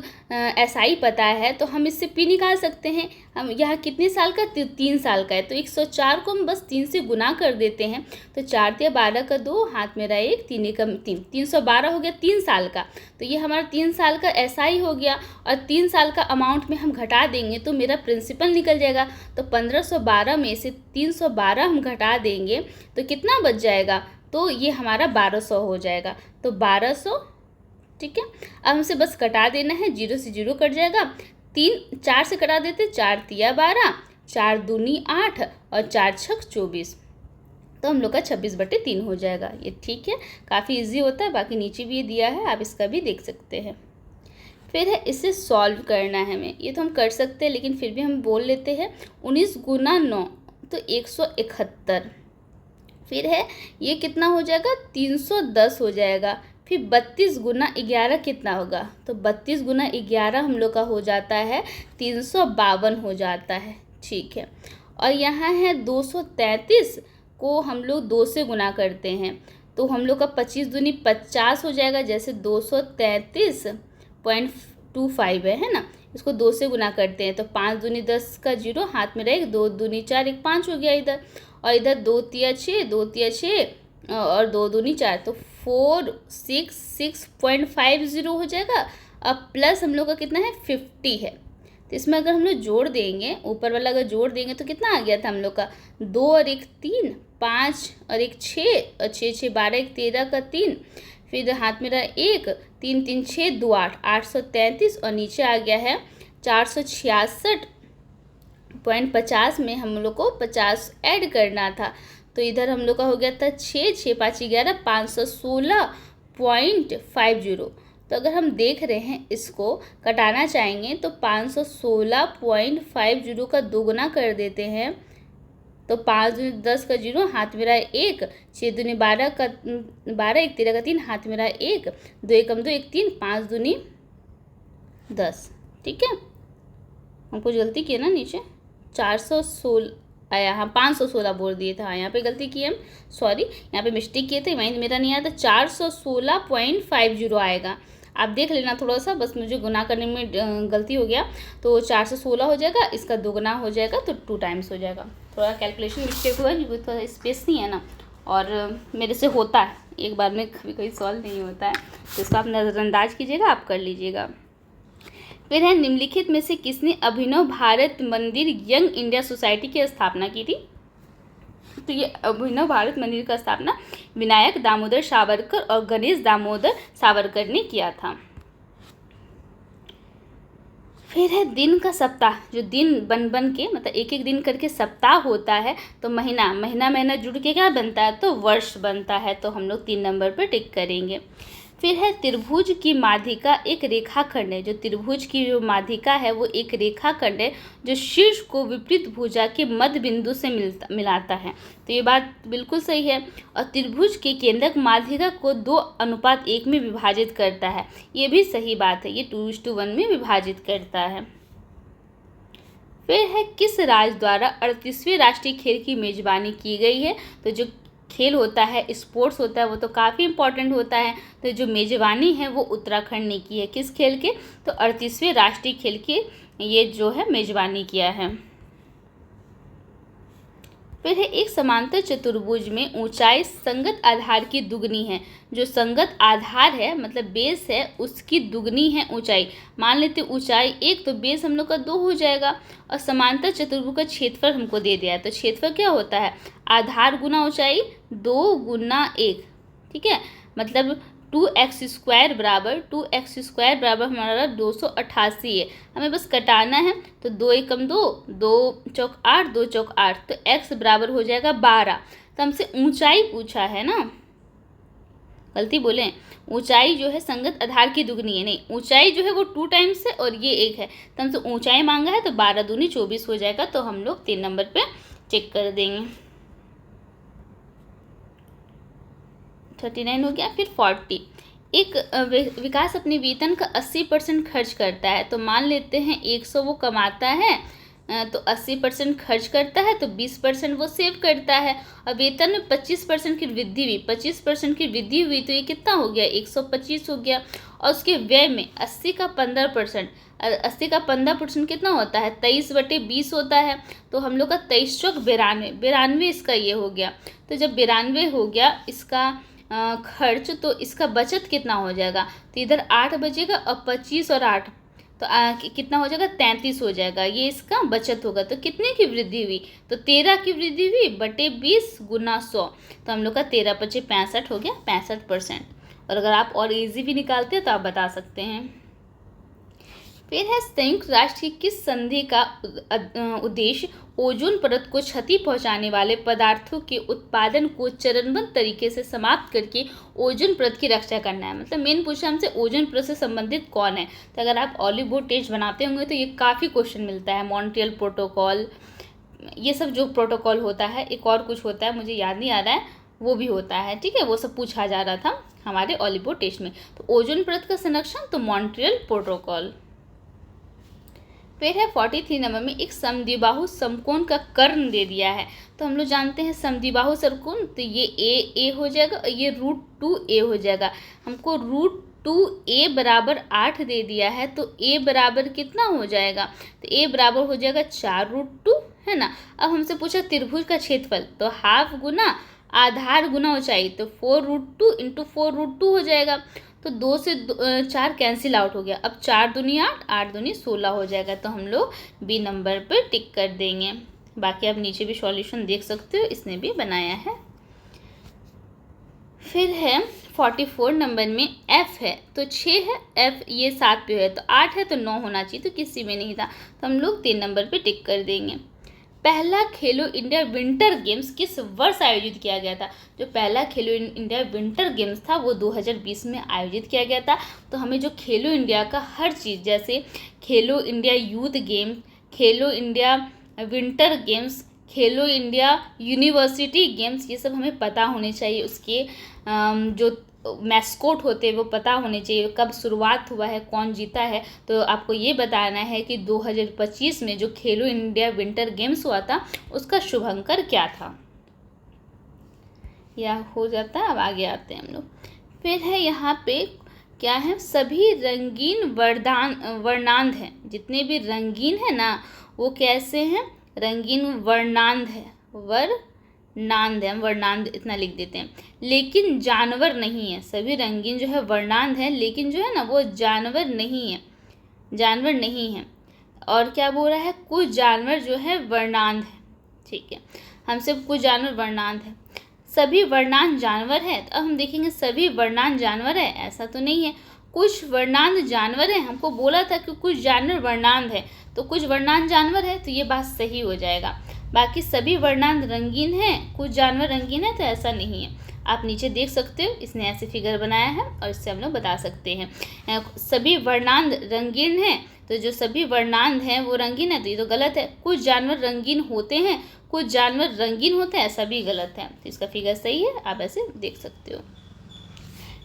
SI पता है, तो हम इससे P निकाल सकते हैं। हम यहाँ कितने साल का, 3 साल का है, तो 104 को हम बस 3 से गुना कर देते हैं, तो 4 × 12 का 2, हाथ में रहा 1, 3 × 3, 312 हो गया 3 साल का। तो ये हमारा 3 साल का SI हो गया, और 3 साल का अमाउंट में हम घटा देंगे तो मेरा प्रिंसिपल निकल जाएगा। तो 1512 में से 312 हम घटा देंगे तो कितना बच जाएगा, तो ये हमारा 1200 हो जाएगा। तो 1200, ठीक है। अब हमसे बस कटा देना है, 0 से 0 कट जाएगा, 4 से कटा देते, 4 × 3 = 12, 4 दूनी 8 और 4 × 6 = 24, तो हम लोग का 26/3 हो जाएगा। ये ठीक है, काफ़ी इजी होता है। बाकी नीचे भी ये दिया है, आप इसका भी देख सकते हैं। फिर है इसे सॉल्व करना है हमें, ये तो हम कर सकते हैं लेकिन फिर भी हम बोल लेते हैं। 19 × 9 तो 171, फिर है ये कितना हो जाएगा, 310 हो जाएगा। फिर 32 गुना 11 कितना होगा, तो 32 गुना 11 हम लोग का हो जाता है 352 हो जाता है। ठीक है, और यहाँ है 233 को हम लोग 2 से गुना करते हैं, तो हम लोग का 25 दूनी 50 हो जाएगा। जैसे 233.25 है ना, इसको 2 से गुना करते हैं तो 5 दूनी 10 का 0 हाथ में रहे, 2 दूनी 4 1 5 हो गया इधर, और इधर 2 तिया 6 2 तिया 6 और 2 दूनी 4, तो 466.50 हो जाएगा। अब प्लस हम लोग का कितना है, 50 है। तो इसमें अगर हम लोग जोड़ देंगे, ऊपर वाला अगर जोड़ देंगे तो कितना आ गया था हम लोग का, 2 और 1 3, 5 और 1 6 और 6 6 12, 1 13 का 3, फिर हाथ में रहा 1 3 3 6 2 8, 833, और नीचे आ गया है 466.50 में हम लोग को 50 ऐड करना था। तो इधर हम लोग का हो गया था 6 6 5 11, 516.50। तो अगर हम देख रहे हैं इसको कटाना चाहेंगे तो 516.50 का दोगुना कर देते हैं, तो 5 दूनी 10 का 0 हाथ में रहा 1, 6 दूनी 12 का 12, 1 13 का 3 हाथ में रहा 1, 2 1 2 1 3, 5 दूनी 10। ठीक है, हम कुछ गलती किए ना, नीचे 416 आया, हाँ 516 बोल दिए थे, हाँ यहाँ पे गलती की हम, सॉरी यहाँ पे मिस्टेक किए थे, वहीं मेरा नहीं आया था, 416.50 आएगा। आप देख लेना थोड़ा सा, बस मुझे गुना करने में गलती हो गया, तो 416 हो जाएगा, इसका दोगुना हो जाएगा तो 2 टाइम्स हो जाएगा। थोड़ा कैलकुलेशन मिस्टेक हुआ क्योंकि थोड़ा स्पेस नहीं है ना, और मेरे से होता है एक बार में, कभी कोई सॉल्व नहीं होता है, तो इसको आप नज़रअंदाज कीजिएगा, आप कर लीजिएगा। फिर है निम्नलिखित में से किसने अभिनव भारत मंदिर यंग इंडिया सोसाइटी की स्थापना की थी। तो ये अभिनव भारत मंदिर का स्थापना विनायक दामोदर सावरकर और गणेश दामोदर सावरकर ने किया था। फिर है दिन का सप्ताह, जो दिन बन बन के मतलब एक एक दिन करके सप्ताह होता है, तो महीना महीना महीना जुड़ के क्या बनता है, तो वर्ष बनता है, तो हम लोग 3 नंबर पर टिक करेंगे। फिर है त्रिभुज की माध्यिका एक रेखाखंड है, जो त्रिभुज की जो माध्यिका है वो एक रेखाखंड है जो शीर्ष को विपरीत भुजा के मध्य बिंदु से मिलाता है। तो ये बात बिल्कुल सही है, और त्रिभुज के केंद्रक माध्यिका को 2:1 में विभाजित करता है, ये भी सही बात है, ये 2:1 में विभाजित करता है। फिर है किस राज्य द्वारा 38वें राष्ट्रीय खेल की मेजबानी की गई है। तो जो खेल होता है, स्पोर्ट्स होता है, वो तो काफ़ी इम्पोर्टेंट होता है, तो जो मेजबानी है वो उत्तराखंड ने की है। किस खेल के, तो 38वें राष्ट्रीय खेल की ये जो है मेजबानी किया है। फिर है एक समांतर चतुर्भुज में ऊंचाई संगत आधार की दुगनी है। जो संगत आधार है मतलब बेस है, उसकी दुगनी है ऊंचाई। मान लेते ऊंचाई 1 तो बेस हम लोग का 2 हो जाएगा, और समांतर चतुर्भुज का क्षेत्रफल हमको दे दिया है, तो क्षेत्रफल क्या होता है, आधार गुना ऊंचाई 2 गुना 1। ठीक है, मतलब 2x² बराबर हमारा 288 है। हमें बस कटाना है, तो 2 एकम 2, 2 चौक 8, 2 चौक 8, तो x बराबर हो जाएगा 12। तो हमसे ऊंचाई पूछा है ना, गलती बोले, ऊंचाई जो है संगत आधार की दुगनी है, नहीं ऊंचाई जो है वो 2 टाइम्स है और ये 1 है, तो हमसे ऊंचाई मांगा है, तो 12 दूनी 24 हो जाएगा, तो हम लोग 3 नंबर पे चेक कर देंगे। 39 हो गया। फिर 40, एक विकास अपने वेतन का 80% खर्च करता है, तो मान लेते हैं 100 वो कमाता है, तो 80% खर्च करता है, तो 20% वो सेव करता है, और वेतन में 25% की वृद्धि हुई, 25% की वृद्धि हुई, तो ये कितना हो गया, 125 हो गया। और उसके व्यय में 80 का 15% कितना होता है, 23/20 होता है, तो हम लोग का 23 चौक 92 इसका ये हो गया। तो जब 92 हो गया इसका खर्च, तो इसका बचत कितना हो जाएगा, तो इधर 8 बचेगा, और 25 और 8 तो कितना हो जाएगा, 33 हो जाएगा, ये इसका बचत होगा। तो कितने की वृद्धि हुई, तो 13 की वृद्धि हुई बटे 20 गुना 100, तो हम लोग का 13 × 5 = 65 हो गया, 65%। और अगर आप और इजी भी निकालते हैं तो आप बता सकते हैं। फिर है संयुक्त राष्ट्र की किस संधि का उद्देश्य ओजोन परत को क्षति पहुंचाने वाले पदार्थों के उत्पादन को चरणबद्ध तरीके से समाप्त करके ओजोन परत की रक्षा करना है। मतलब मेन पूछा हमसे ओजोन परत से संबंधित कौन है, तो अगर आप ऑलिव बोर्ड टेस्ट बनाते होंगे तो ये काफ़ी क्वेश्चन मिलता है। मॉन्ट्रियल प्रोटोकॉल, ये सब जो प्रोटोकॉल होता है, एक और कुछ होता है मुझे याद नहीं आ रहा है, वो भी होता है, ठीक है। वो सब पूछा जा रहा था हमारे ओलिपो टेस्ट में। तो ओजोन परत का संरक्षण, तो मॉन्ट्रियल प्रोटोकॉल। फिर है 43 नंबर में, एक समद्विबाहु समकोण का कर्ण दे दिया है। तो हम लोग जानते हैं समद्विबाहु समकोण, तो ये ए हो जाएगा और ये √2a हो जाएगा। हमको √2a बराबर 8 दे दिया है, तो a बराबर कितना हो जाएगा, तो a बराबर हो जाएगा 4√2, है ना। अब हमसे पूछा त्रिभुज का क्षेत्रफल, तो हाफ गुना आधार गुना ऊंचाई, तो 4√2 इंटू 4√2 हो जाएगा। तो 2 से 4 कैंसिल आउट हो गया। अब 4 दूनी 8, 8 दूनी 16 हो जाएगा। तो हम लोग बी नंबर पर टिक कर देंगे। बाकी आप नीचे भी सॉल्यूशन देख सकते हो, इसने भी बनाया है। फिर है 44 नंबर में, एफ है तो 6 है, एफ ये 7 पे है, तो 8 है तो 9 होना चाहिए, तो किसी में नहीं था, तो हम लोग 3 नंबर पे टिक कर देंगे। पहला खेलो इंडिया विंटर गेम्स किस वर्ष आयोजित किया गया था। जो पहला खेलो इंडिया विंटर गेम्स था वो 2020 में आयोजित किया गया था। तो हमें जो खेलो इंडिया का हर चीज़, जैसे खेलो इंडिया यूथ गेम, खेलो इंडिया विंटर गेम्स, खेलो इंडिया यूनिवर्सिटी गेम्स, ये सब हमें पता होने चाहिए। उसके जो मैस्कोट होते हैं वो पता होने चाहिए, कब शुरुआत हुआ है, कौन जीता है। तो आपको ये बताना है कि 2025 में जो खेलो इंडिया विंटर गेम्स हुआ था उसका शुभंकर क्या था। यह हो जाता है। अब आगे आते हैं हम लोग। फिर है यहाँ पे क्या है, सभी रंगीन वर्णांध हैं। जितने भी रंगीन है ना वो कैसे हैं, रंगीन वर्णांध है, वर्णांध है, हम वर्णांध इतना लिख देते हैं, लेकिन जानवर नहीं है। सभी रंगीन जो है वर्णांध है, लेकिन जो है ना वो जानवर नहीं है, जानवर नहीं है। और क्या बोल रहा है, कुछ जानवर जो है वर्णांध है, ठीक है। हमसे कुछ जानवर वर्णांध है, सभी वर्णांध जानवर है। तो अब हम देखेंगे सभी वर्णांध जानवर है, ऐसा तो नहीं है, कुछ वर्णांध जानवर है। हमको बोला था कि कुछ जानवर वर्णांध है, तो कुछ वर्णांध जानवर है, तो ये बात सही हो जाएगा। बाकी सभी वर्णांध रंगीन हैं, कुछ जानवर रंगीन है, तो ऐसा नहीं है। आप नीचे देख सकते हो, इसने ऐसे फिगर बनाया है और इससे हम लोग बता सकते हैं। सभी वर्णांध रंगीन हैं, तो जो सभी वर्णांध हैं वो रंगीन है, तो ये तो गलत है। कुछ जानवर रंगीन होते हैं, कुछ जानवर रंगीन होते हैं, ऐसा भी गलत है। तो इसका फिगर सही है, आप ऐसे देख सकते हो।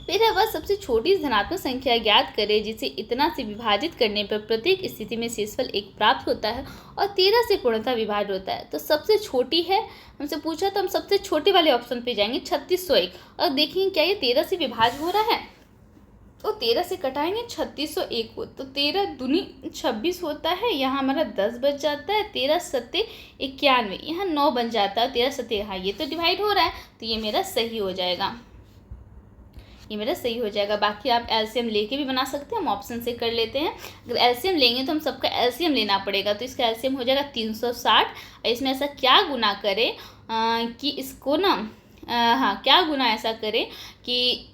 फिर है वह सबसे छोटी धनात्मक संख्या ज्ञात करें जिसे इतना से विभाजित करने पर प्रत्येक स्थिति में शेषफल 1 प्राप्त होता है और 13 से पूर्णतः विभाज्य होता है। तो सबसे छोटी है, हमसे पूछा तो हम सबसे छोटे वाले ऑप्शन पे जाएंगे, 3601, और देखेंगे क्या ये 13 से विभाज्य हो रहा है। तो 13 से कटाएंगे 3601 को, तो 13 दूनी 26 होता है, यहाँ हमारा 10 बच जाता है, 13 सत्ते 91, यहाँ 9 बन जाता है, 13 सत्ते, हाँ ये तो डिवाइड हो रहा है, तो ये मेरा सही हो जाएगा, ये मेरा सही हो जाएगा। बाकी आप एलसीएम लेके भी बना सकते हैं, हम ऑप्शन से कर लेते हैं। अगर एलसीएम लेंगे तो हम सबका एलसीएम लेना पड़ेगा, तो इसका एलसीएम हो जाएगा 360। इसमें ऐसा क्या गुना करें कि इसको ना हाँ क्या गुना ऐसा करें कि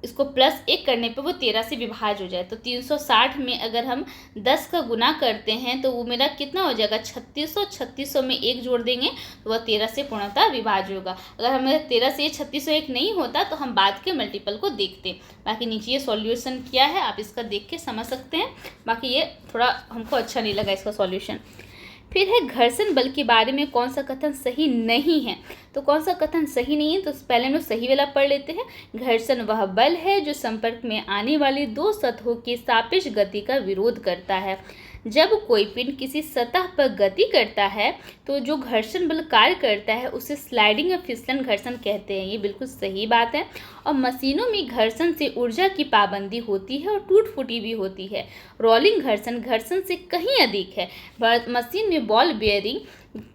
इसको +1 करने पे वो 13 से विभाज्य हो जाए। तो 360 में अगर हम 10 का गुना करते हैं तो वो मेरा कितना हो जाएगा, 3600। 3600 में 1 जोड़ देंगे तो वह 13 से पूर्णतः विभाज्य होगा। अगर हमें 13 से 3601 नहीं होता तो हम बाद के मल्टीपल को देखते। बाकी नीचे ये सॉल्यूशन किया है, आप इसका देख के समझ सकते हैं। बाकी ये थोड़ा हमको अच्छा नहीं लगा इसका सॉल्यूशन। फिर है घर्षण बल के बारे में कौन सा कथन सही नहीं है। तो कौन सा कथन सही नहीं है, तो पहले हम लोग सही वाला पढ़ लेते हैं। घर्षण वह बल है जो संपर्क में आने वाली दो सतहों की सापेक्ष गति का विरोध करता है। जब कोई पिंड किसी सतह पर गति करता है तो जो घर्षण बल कार्य करता है उसे स्लाइडिंग या फिसलन घर्षण कहते हैं। ये बिल्कुल सही बात है। और मशीनों में घर्षण से ऊर्जा की पाबंदी होती है और टूट फूटी भी होती है। रोलिंग घर्षण घर्षण से कहीं अधिक है। मशीन में बॉल बेयरिंग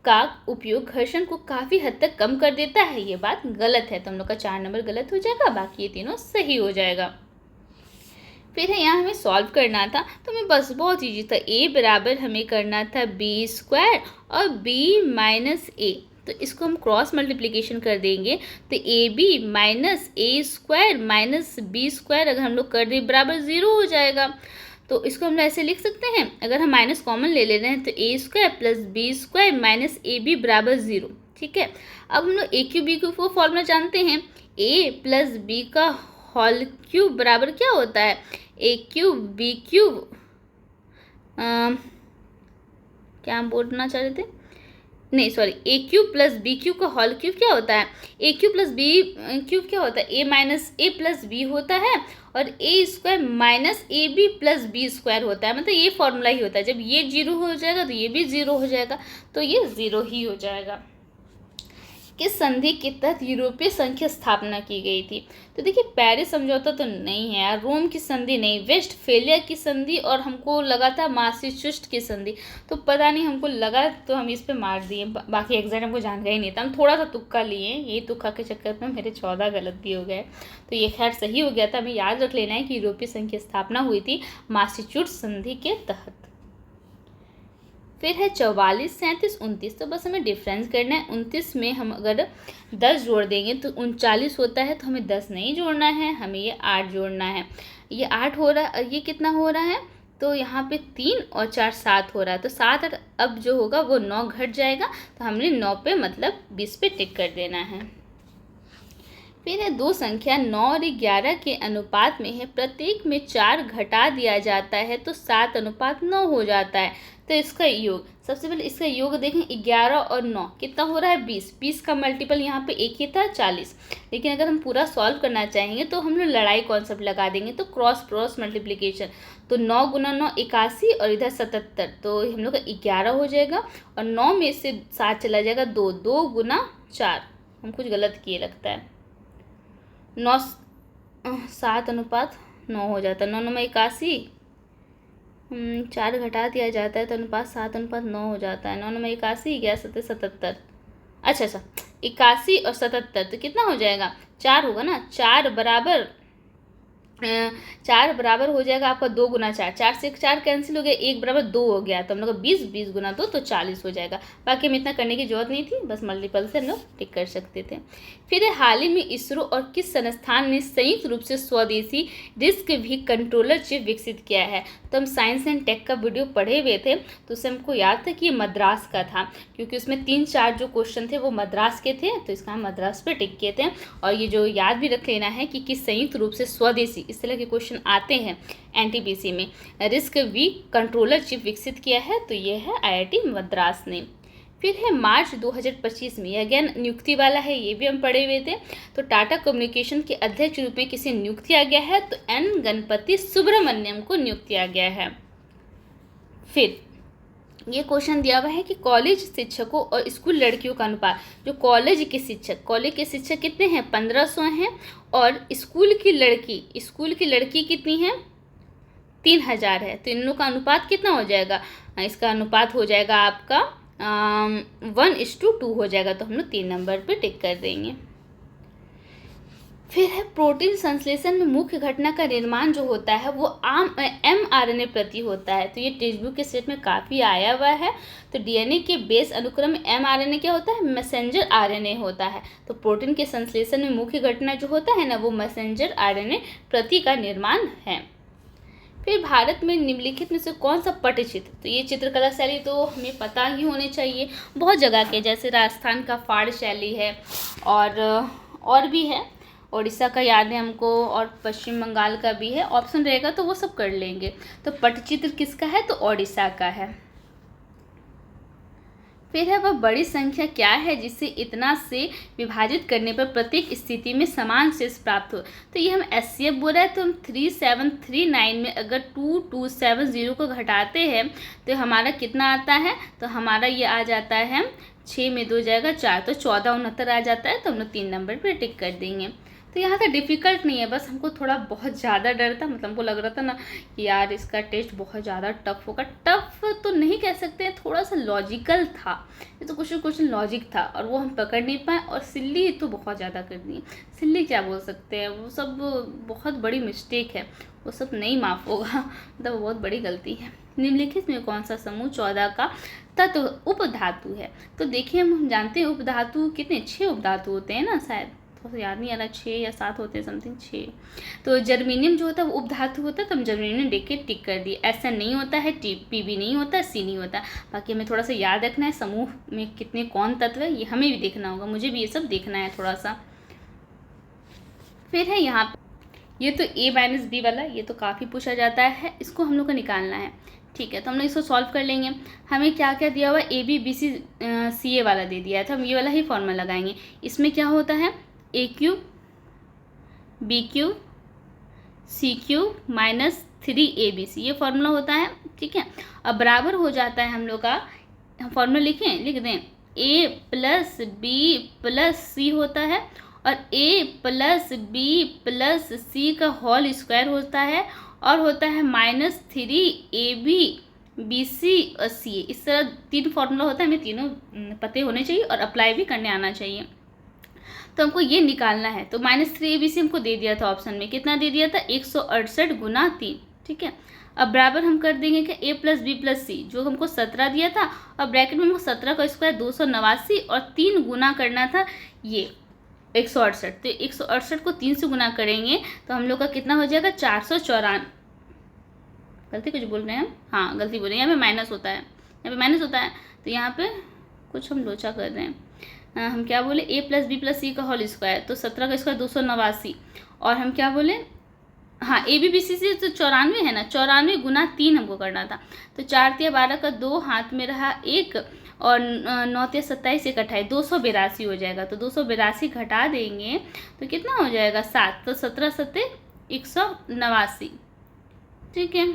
का उपयोग घर्षण को काफ़ी हद तक कम कर देता है। ये बात गलत है, तो हम लोग का 4 नंबर गलत हो जाएगा, बाकी ये तीनों सही हो जाएगा। फिर है यहाँ हमें सॉल्व करना था, तो हमें बस बहुत ईजी था। a बराबर हमें करना था b² और b माइनस a, तो इसको हम क्रॉस मल्टीप्लिकेशन कर देंगे तो ab minus a² minus b² अगर हम लोग कर दें बराबर 0 हो जाएगा। तो इसको हम ऐसे लिख सकते हैं, अगर हम माइनस कॉमन ले ले रहे हैं तो a² plus b² minus ab बराबर 0। ठीक है, अब हम लोग a क्यूब b क्यूब को फॉर्मूला जानते हैं। a प्लस b का होल क्यूब बराबर क्या होता है, a क्यूब b क्यूब, क्या हम बोलना चाह रहे थे, नहीं sorry, a cube plus b cube का होल क्यूब क्या होता है, a cube plus b cube क्या होता है, a minus a plus b होता है, और a square minus a b plus b square होता है। मतलब ये फॉर्मूला ही होता है, जब ये जीरो हो जाएगा तो ये भी जीरो हो जाएगा, तो ये ज़ीरो ही हो जाएगा। किस संधि के तहत यूरोपीय संघ की स्थापना की गई थी? तो देखिए पेरिस समझौता तो नहीं है यार, रोम की संधि नहीं, वेस्टफेलिया की संधि, और हमको लगा था मैसाचुसेट्स की संधि, तो पता नहीं, हमको लगा तो हम इस पे मार दिए, बाकी एग्जैक्ट हमको जानकारी ही नहीं था, हम थोड़ा सा तुक्का लिए, यही तुक्का के चक्कर में मेरे 14 गलत भी हो गए, तो ये खैर सही हो गया था। हमें याद रख लेना है कि यूरोपीय संघ की स्थापना हुई थी मैसाचुसेट्स संधि के तहत। फिर है 44, 37, 29, तो बस हमें डिफरेंस करना है। 29 में हम अगर 10 जोड़ देंगे तो 39 होता है, तो हमें 10 नहीं जोड़ना है, हमें ये 8 जोड़ना है। ये 8 हो रहा है, ये कितना हो रहा है, तो यहाँ पे 3 और 4 7 हो रहा है, तो 7 और अब जो होगा वो 9 घट जाएगा, तो हमने 9 पे मतलब 20 पे टिक कर देना है। फिर है दो संख्या 9 और 11 के अनुपात में है, प्रत्येक में 4 घटा दिया जाता है तो 7:9 हो जाता है, तो इसका योग, सबसे पहले इसका योग देखें, 11 और 9 कितना हो रहा है, 20, 20 का मल्टीपल यहाँ पे एक ही था 40, लेकिन अगर हम पूरा सॉल्व करना चाहेंगे तो हम लोग लड़ाई कॉन्सेप्ट लगा देंगे, तो क्रॉस मल्टीप्लिकेशन, तो 9 गुना 9 81 और इधर 77, तो हम लोग का 11 हो जाएगा, और 9 में से 7 चला जाएगा 2, 2 गुना 4, हम कुछ गलत किए लगता है, 9 7:9 हो जाता है, 9 9 81, 4 घटा दिया जाता है तो अनुपात 7:9 हो जाता है, 9 9 81, 11 7 77, अच्छा 81 और 77, तो कितना हो जाएगा, 4 होगा ना, 4 बराबर हो जाएगा आपका 2 गुना 4, 4 से 4 कैंसिल हो गया, 1 बराबर 2 हो गया, तो हम लोग 20, 20 गुना 2 तो 40 हो जाएगा। बाकी हमें इतना करने की जरूरत नहीं थी, बस मल्टीपल से हम लोग टिक कर सकते थे। फिर हाल ही में इसरो और किस संस्थान ने संयुक्त रूप से स्वदेशी रिस्क भी कंट्रोलर चिप विकसित किया है? तो हम साइंस एंड टेक का वीडियो पढ़े हुए थे, तो उससे हमको याद था कि ये मद्रास का था, क्योंकि उसमें 3-4 जो क्वेश्चन थे वो मद्रास के थे, तो इसका हम मद्रास पे टिक किए थे। और ये जो याद भी रख लेना है कि किस संयुक्त रूप से स्वदेशी, इस तरह के क्वेश्चन आते हैं एनटीपीसी में, रिस्क भी कंट्रोलर चिप विकसित किया है, तो ये है आईआईटी मद्रास ने। फिर है मार्च 2025 में, अगेन नियुक्ति वाला है, ये भी हम पढ़े हुए थे, तो टाटा कम्युनिकेशन के अध्यक्ष रूप में किसे नियुक्त किया गया है? तो एन गणपति सुब्रमण्यम को नियुक्त किया गया है। फिर ये क्वेश्चन दिया हुआ है कि कॉलेज शिक्षकों और स्कूल लड़कियों का अनुपात, जो कॉलेज के शिक्षक कितने हैं? 1500 हैं, और स्कूल की लड़की कितनी है? 3000 है, तो इन लोगों का अनुपात कितना हो जाएगा? इसका अनुपात हो जाएगा आपका 1:2 हो जाएगा, तो हम लोग 3 नंबर पे टिक कर देंगे। फिर है प्रोटीन संश्लेषण में मुख्य घटना का निर्माण जो होता है वो mRNA प्रति होता है, तो ये टेक्स्ट बुक के सेट में काफ़ी आया हुआ है। तो डीएनए के बेस अनुक्रम में mRNA क्या होता है? मैसेंजर आरएनए होता है। तो प्रोटीन के संश्लेषण में मुख्य घटना जो होता है ना, वो मैसेंजर आरएनए प्रति का निर्माण है। फिर भारत में निम्नलिखित में से कौन सा पटचित्र, तो ये चित्रकला शैली तो हमें पता ही होनी चाहिए, बहुत जगह के, जैसे राजस्थान का फाड़ शैली है, और भी है, उड़ीसा का याद है हमको, और पश्चिम बंगाल का भी है, ऑप्शन रहेगा तो वो सब कर लेंगे। तो पटचित्र किसका है? तो उड़ीसा का है। फिर है वह बड़ी संख्या क्या है जिसे इतना से विभाजित करने पर प्रत्येक स्थिति में समान शेष प्राप्त हो? तो ये हम एचसीएफ बोल रहे हैं, तो हम 3739 में अगर 2270 को घटाते हैं तो हमारा कितना आता है? तो हमारा ये आ जाता है 6 में 2 जाएगा 4, तो 1469 आ जाता है, तो हम लोग 3 नंबर पर टिक कर देंगे। तो यहाँ का डिफ़िकल्ट नहीं है, बस हमको थोड़ा बहुत ज़्यादा डर था, मतलब हमको लग रहा था ना कि यार इसका टेस्ट बहुत ज़्यादा टफ होगा। टफ तो नहीं कह सकते, थोड़ा सा लॉजिकल था, ये तो क्वेश्चन लॉजिक था, और वो हम पकड़ नहीं पाए, और सिल्ली तो बहुत ज़्यादा कर दी। सिल्ली क्या बोल सकते हैं, वो सब बहुत बड़ी मिस्टेक है, वो सब नहीं माफ़ होगा, मतलब बहुत बड़ी गलती है। निम्नलिखित में कौन सा समूह 14 का तत्व उपधातु है? तो देखिए हम जानते हैं उपधातु कितने, 6 उपधातु होते हैं ना, शायद तो याद नहीं आ रहा, 6 या 7 होते हैं, समथिंग 6। तो जर्मेनियम जो होता है वो उपधातु होता है, तो हम जर्मेनियम देख के टिक कर दिए। SN नहीं होता है, पी भी नहीं होता है, C नहीं होता। बाकी हमें थोड़ा सा याद रखना है समूह में कितने कौन तत्व है, ये हमें भी देखना होगा, मुझे भी ये सब देखना है थोड़ा सा। फिर है यहाँ ये तो A-B वाला, ये तो काफ़ी पूछा जाता है, इसको हम लोग को निकालना है। ठीक है, तो हम लोग इसको सॉल्व कर लेंगे। हमें क्या क्या दिया हुआ है, ए बी बी सी सी ए वाला दे दिया है, तो हम ये वाला ही फॉर्मूला लगाएंगे। इसमें क्या होता है, a cube B cube C cube minus 3abc, ये फॉर्मूला होता है। ठीक है, अब बराबर हो जाता है हम लोग का, हम फॉर्मूला लिख दें, a प्लस बी प्लस सी होता है और a प्लस बी प्लस सी का होल स्क्वायर होता है और होता है -3ab bc और ca। इस तरह 3 फॉर्मूला होता है, हमें तीनों पते होने चाहिए और अप्लाई भी करने आना चाहिए। तो हमको ये निकालना है, तो -3abc हमको दे दिया था ऑप्शन में, कितना दे दिया था, 168 गुना 3। ठीक है, अब बराबर हम कर देंगे कि a प्लस बी प्लस सी, जो हमको 17 दिया था, और ब्रैकेट में हमको 17 का स्क्वायर 289 और 3 गुना करना था ये 168। तो 168 को 3 से गुना करेंगे तो हम लोग का कितना हो जाएगा, 494। गलती कुछ बोल रहे हैं हम, हाँ गलती बोल रहे हैं, यहाँ पे माइनस होता है, यहाँ पे माइनस होता है, तो यहाँ पे कुछ हम लोचा कर रहे हैं। हम क्या बोले, a प्लस बी प्लस सी का होल स्क्वायर, तो 17 का स्क्वायर 289, और हम क्या बोले, हाँ ए बी बी सी से तो 94 है ना, 94 गुना 3 हमको करना था। तो 4 तिया 12 का 2 हाथ में रहा 1 और 9 तिया 27 1 28 282 हो जाएगा। तो 282 घटा देंगे तो कितना हो जाएगा, 7। तो 17 सत्ते 189। ठीक है,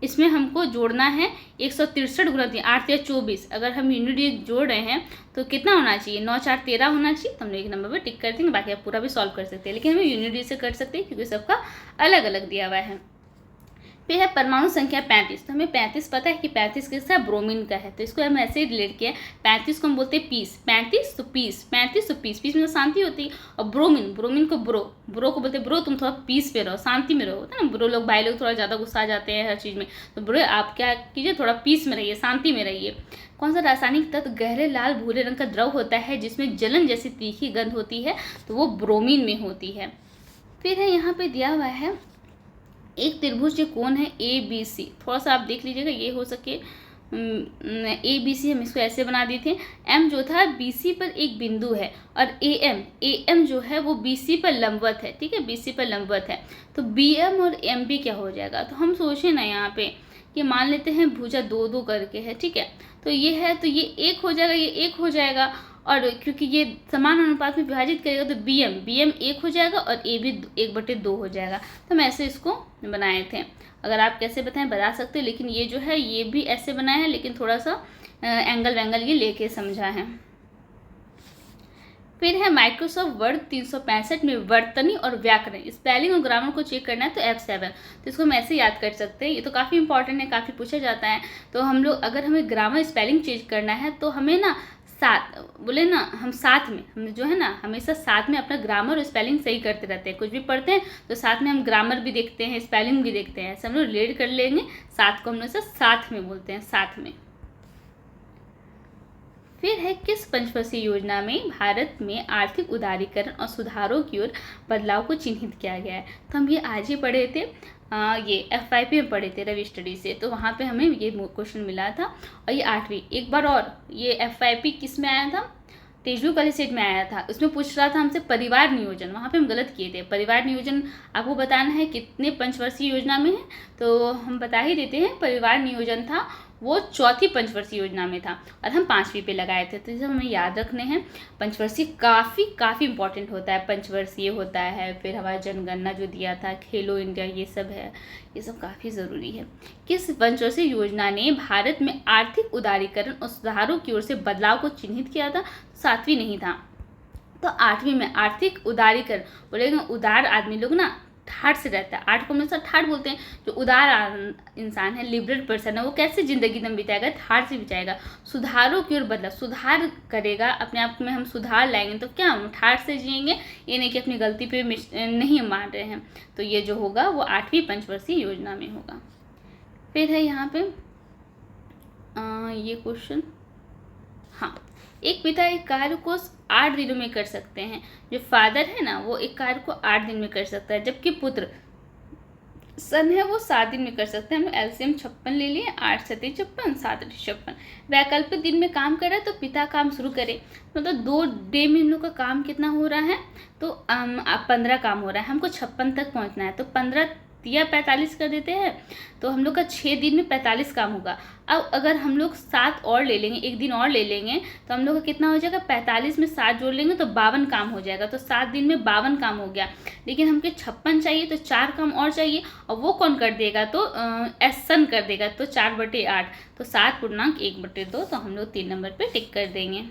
इसमें हमको जोड़ना है 163 गुना 3, 8 तिया 24। अगर हम यूनिट जोड़ रहे हैं तो कितना होना चाहिए, 9 4 13 होना चाहिए। तो हम लोग एक नंबर पे टिक कर देंगे, बाकी आप पूरा भी सॉल्व कर सकते हैं, लेकिन हमें यूनिट से कर सकते हैं क्योंकि सबका अलग अलग दिया हुआ है। फिर है परमाणु संख्या 35। तो हमें 35 पता है कि 35 किसका, ब्रोमीन का है, तो इसको हम ऐसे ही रिलेट किया। 35 को हम बोलते हैं पीस, 35 तो पीस, 35 तो पीस, पीस में तो शांति होती है। और ब्रोमीन को ब्रो को बोलते हैं ब्रो, तुम थोड़ा पीस पे रहो, शांति में रहो, होता है ना, ब्रो लोग भाई लोग थोड़ा ज़्यादा गुस्सा आ जाते हैं हर चीज़ में, तो ब्रो आप क्या कीजिए, थोड़ा पीस में रहिए, शांति में रहिए। कौन सा रासायनिक तत्व गहरे लाल भूरे रंग का द्रव होता है जिसमें जलन जैसी तीखी गंध होती है, तो वो ब्रोमीन में होती है। फिर है यहाँ पे दिया हुआ है एक त्रिभुज जो कोण है ए बी सी, थोड़ा सा आप देख लीजिएगा, ये हो सके ए बी सी हम इसको ऐसे बना दिए थे। एम जो था बी सी पर एक बिंदु है और ए एम जो है वो बी सी पर लंबवत है। ठीक है, बी सी पर लंबवत है, तो बी एम और एम बी क्या हो जाएगा, तो हम सोचें ना यहाँ पे कि मान लेते हैं भुजा 2 2 करके है। ठीक है, तो ये है, तो ये 1 हो जाएगा, ये 1 हो जाएगा, और क्योंकि ये समान अनुपात में विभाजित करेगा तो बी एम 1 हो जाएगा और ए भी 1/2 हो जाएगा। तो हम ऐसे इसको बनाए थे। अगर आप कैसे बताएं बता सकते हैं, लेकिन ये जो है ये भी ऐसे बनाया है, लेकिन थोड़ा सा एंगल वैंगल ये लेके समझा है। फिर है माइक्रोसॉफ्ट वर्ड 365 में वर्तनी और व्याकरण, स्पेलिंग और ग्रामर को चेक करना है, तो F7। तो इसको हम ऐसे याद कर सकते हैं, ये तो काफ़ी इंपॉर्टेंट है, काफ़ी पूछा जाता है। तो हम लोग अगर हमें ग्रामर स्पेलिंग चेंज करना है तो हमें ना साथ बोले ना, हम साथ में, हम जो है ना हमेशा साथ में अपना ग्रामर और स्पेलिंग सही करते रहते हैं। कुछ भी पढ़ते हैं तो साथ में हम ग्रामर भी देखते हैं, स्पेलिंग भी देखते हैं, ऐसे हम लोग रिलेट कर लेंगे। साथ को हम लोग साथ में बोलते हैं, साथ में। फिर है किस पंचवर्षीय योजना में भारत में आर्थिक उदारीकरण और सुधारों की ओर बदलाव को चिन्हित किया गया है। तो हम ये आज ही पढ़े थे, ये FYP में पढ़े थे रवि स्टडी से, तो वहाँ पे हमें ये क्वेश्चन मिला था। और ये 8वीं, एक बार और ये FYP किस में आया था, तेजू वाले सेट में आया था। उसमें पूछ रहा था हमसे परिवार नियोजन, वहाँ पे हम गलत किए थे। परिवार नियोजन आपको बताना है कितने पंचवर्षीय योजना में है, तो हम बता ही देते हैं। परिवार नियोजन था वो 4थी पंचवर्षीय योजना में था और हम 5वीं पे लगाए थे। तो इसे हमें याद रखने हैं। पंचवर्षीय काफ़ी इंपॉर्टेंट होता है, पंचवर्षीय होता है। फिर हमारा जनगणना जो दिया था, खेलो इंडिया, ये सब है, ये सब काफ़ी ज़रूरी है। किस पंचवर्षीय योजना ने भारत में आर्थिक उदारीकरण और सुधारों की ओर से बदलाव को चिन्हित किया था, 7वीं नहीं था, तो 8वीं में आर्थिक उदारीकरण। बोलेगा उदार आदमी लोग ना ठाट से रहता है, 8 को हम लोग ठाट बोलते हैं। जो उदार इंसान है, लिबरल पर्सन है, वो कैसे ज़िंदगी दम बिताएगा, ठाट से बिताएगा। सुधारों की ओर बदलाव, सुधार करेगा, अपने आप में हम सुधार लाएंगे, तो क्या हम ठाट से जिएंगे, ये नहीं कि अपनी गलती पे नहीं मान रहे हैं। तो ये जो होगा वो 8वीं पंचवर्षीय योजना में होगा। फिर है यहाँ पे ये क्वेश्चन, हाँ, एक पिता एक कार्य को 8 दिनों में कर सकते हैं। जो फादर है ना वो एक कार्य को 8 दिन में कर सकता है, जबकि पुत्र सन है वो 7 दिन में कर सकते हैं। हम LCM 56 ले लिए, 8 7 56, 7 8 56। वैकल्पिक दिन में काम कर रहा है तो पिता काम शुरू करे, मतलब 2 डे में इन लोग का काम कितना हो रहा है, तो 15 काम हो रहा है। हमको 56 तक पहुंचना है, तो 15 या 45 कर देते हैं, तो हम लोग का 6 दिन में 45 काम होगा। अब अगर हम लोग 7 और ले लेंगे, एक दिन और ले लेंगे, तो हम लोग का कितना हो जाएगा, 45 में 7 जोड़ लेंगे तो 52 काम हो जाएगा। तो 7 दिन में 52 काम हो गया। लेकिन हमको 56 चाहिए, तो 4 काम और चाहिए, और वो कौन कर देगा, तो एसन कर देगा। तो 4/8, तो 7/1/2, तो हम लोग 3 नंबर पे टिक कर देंगे।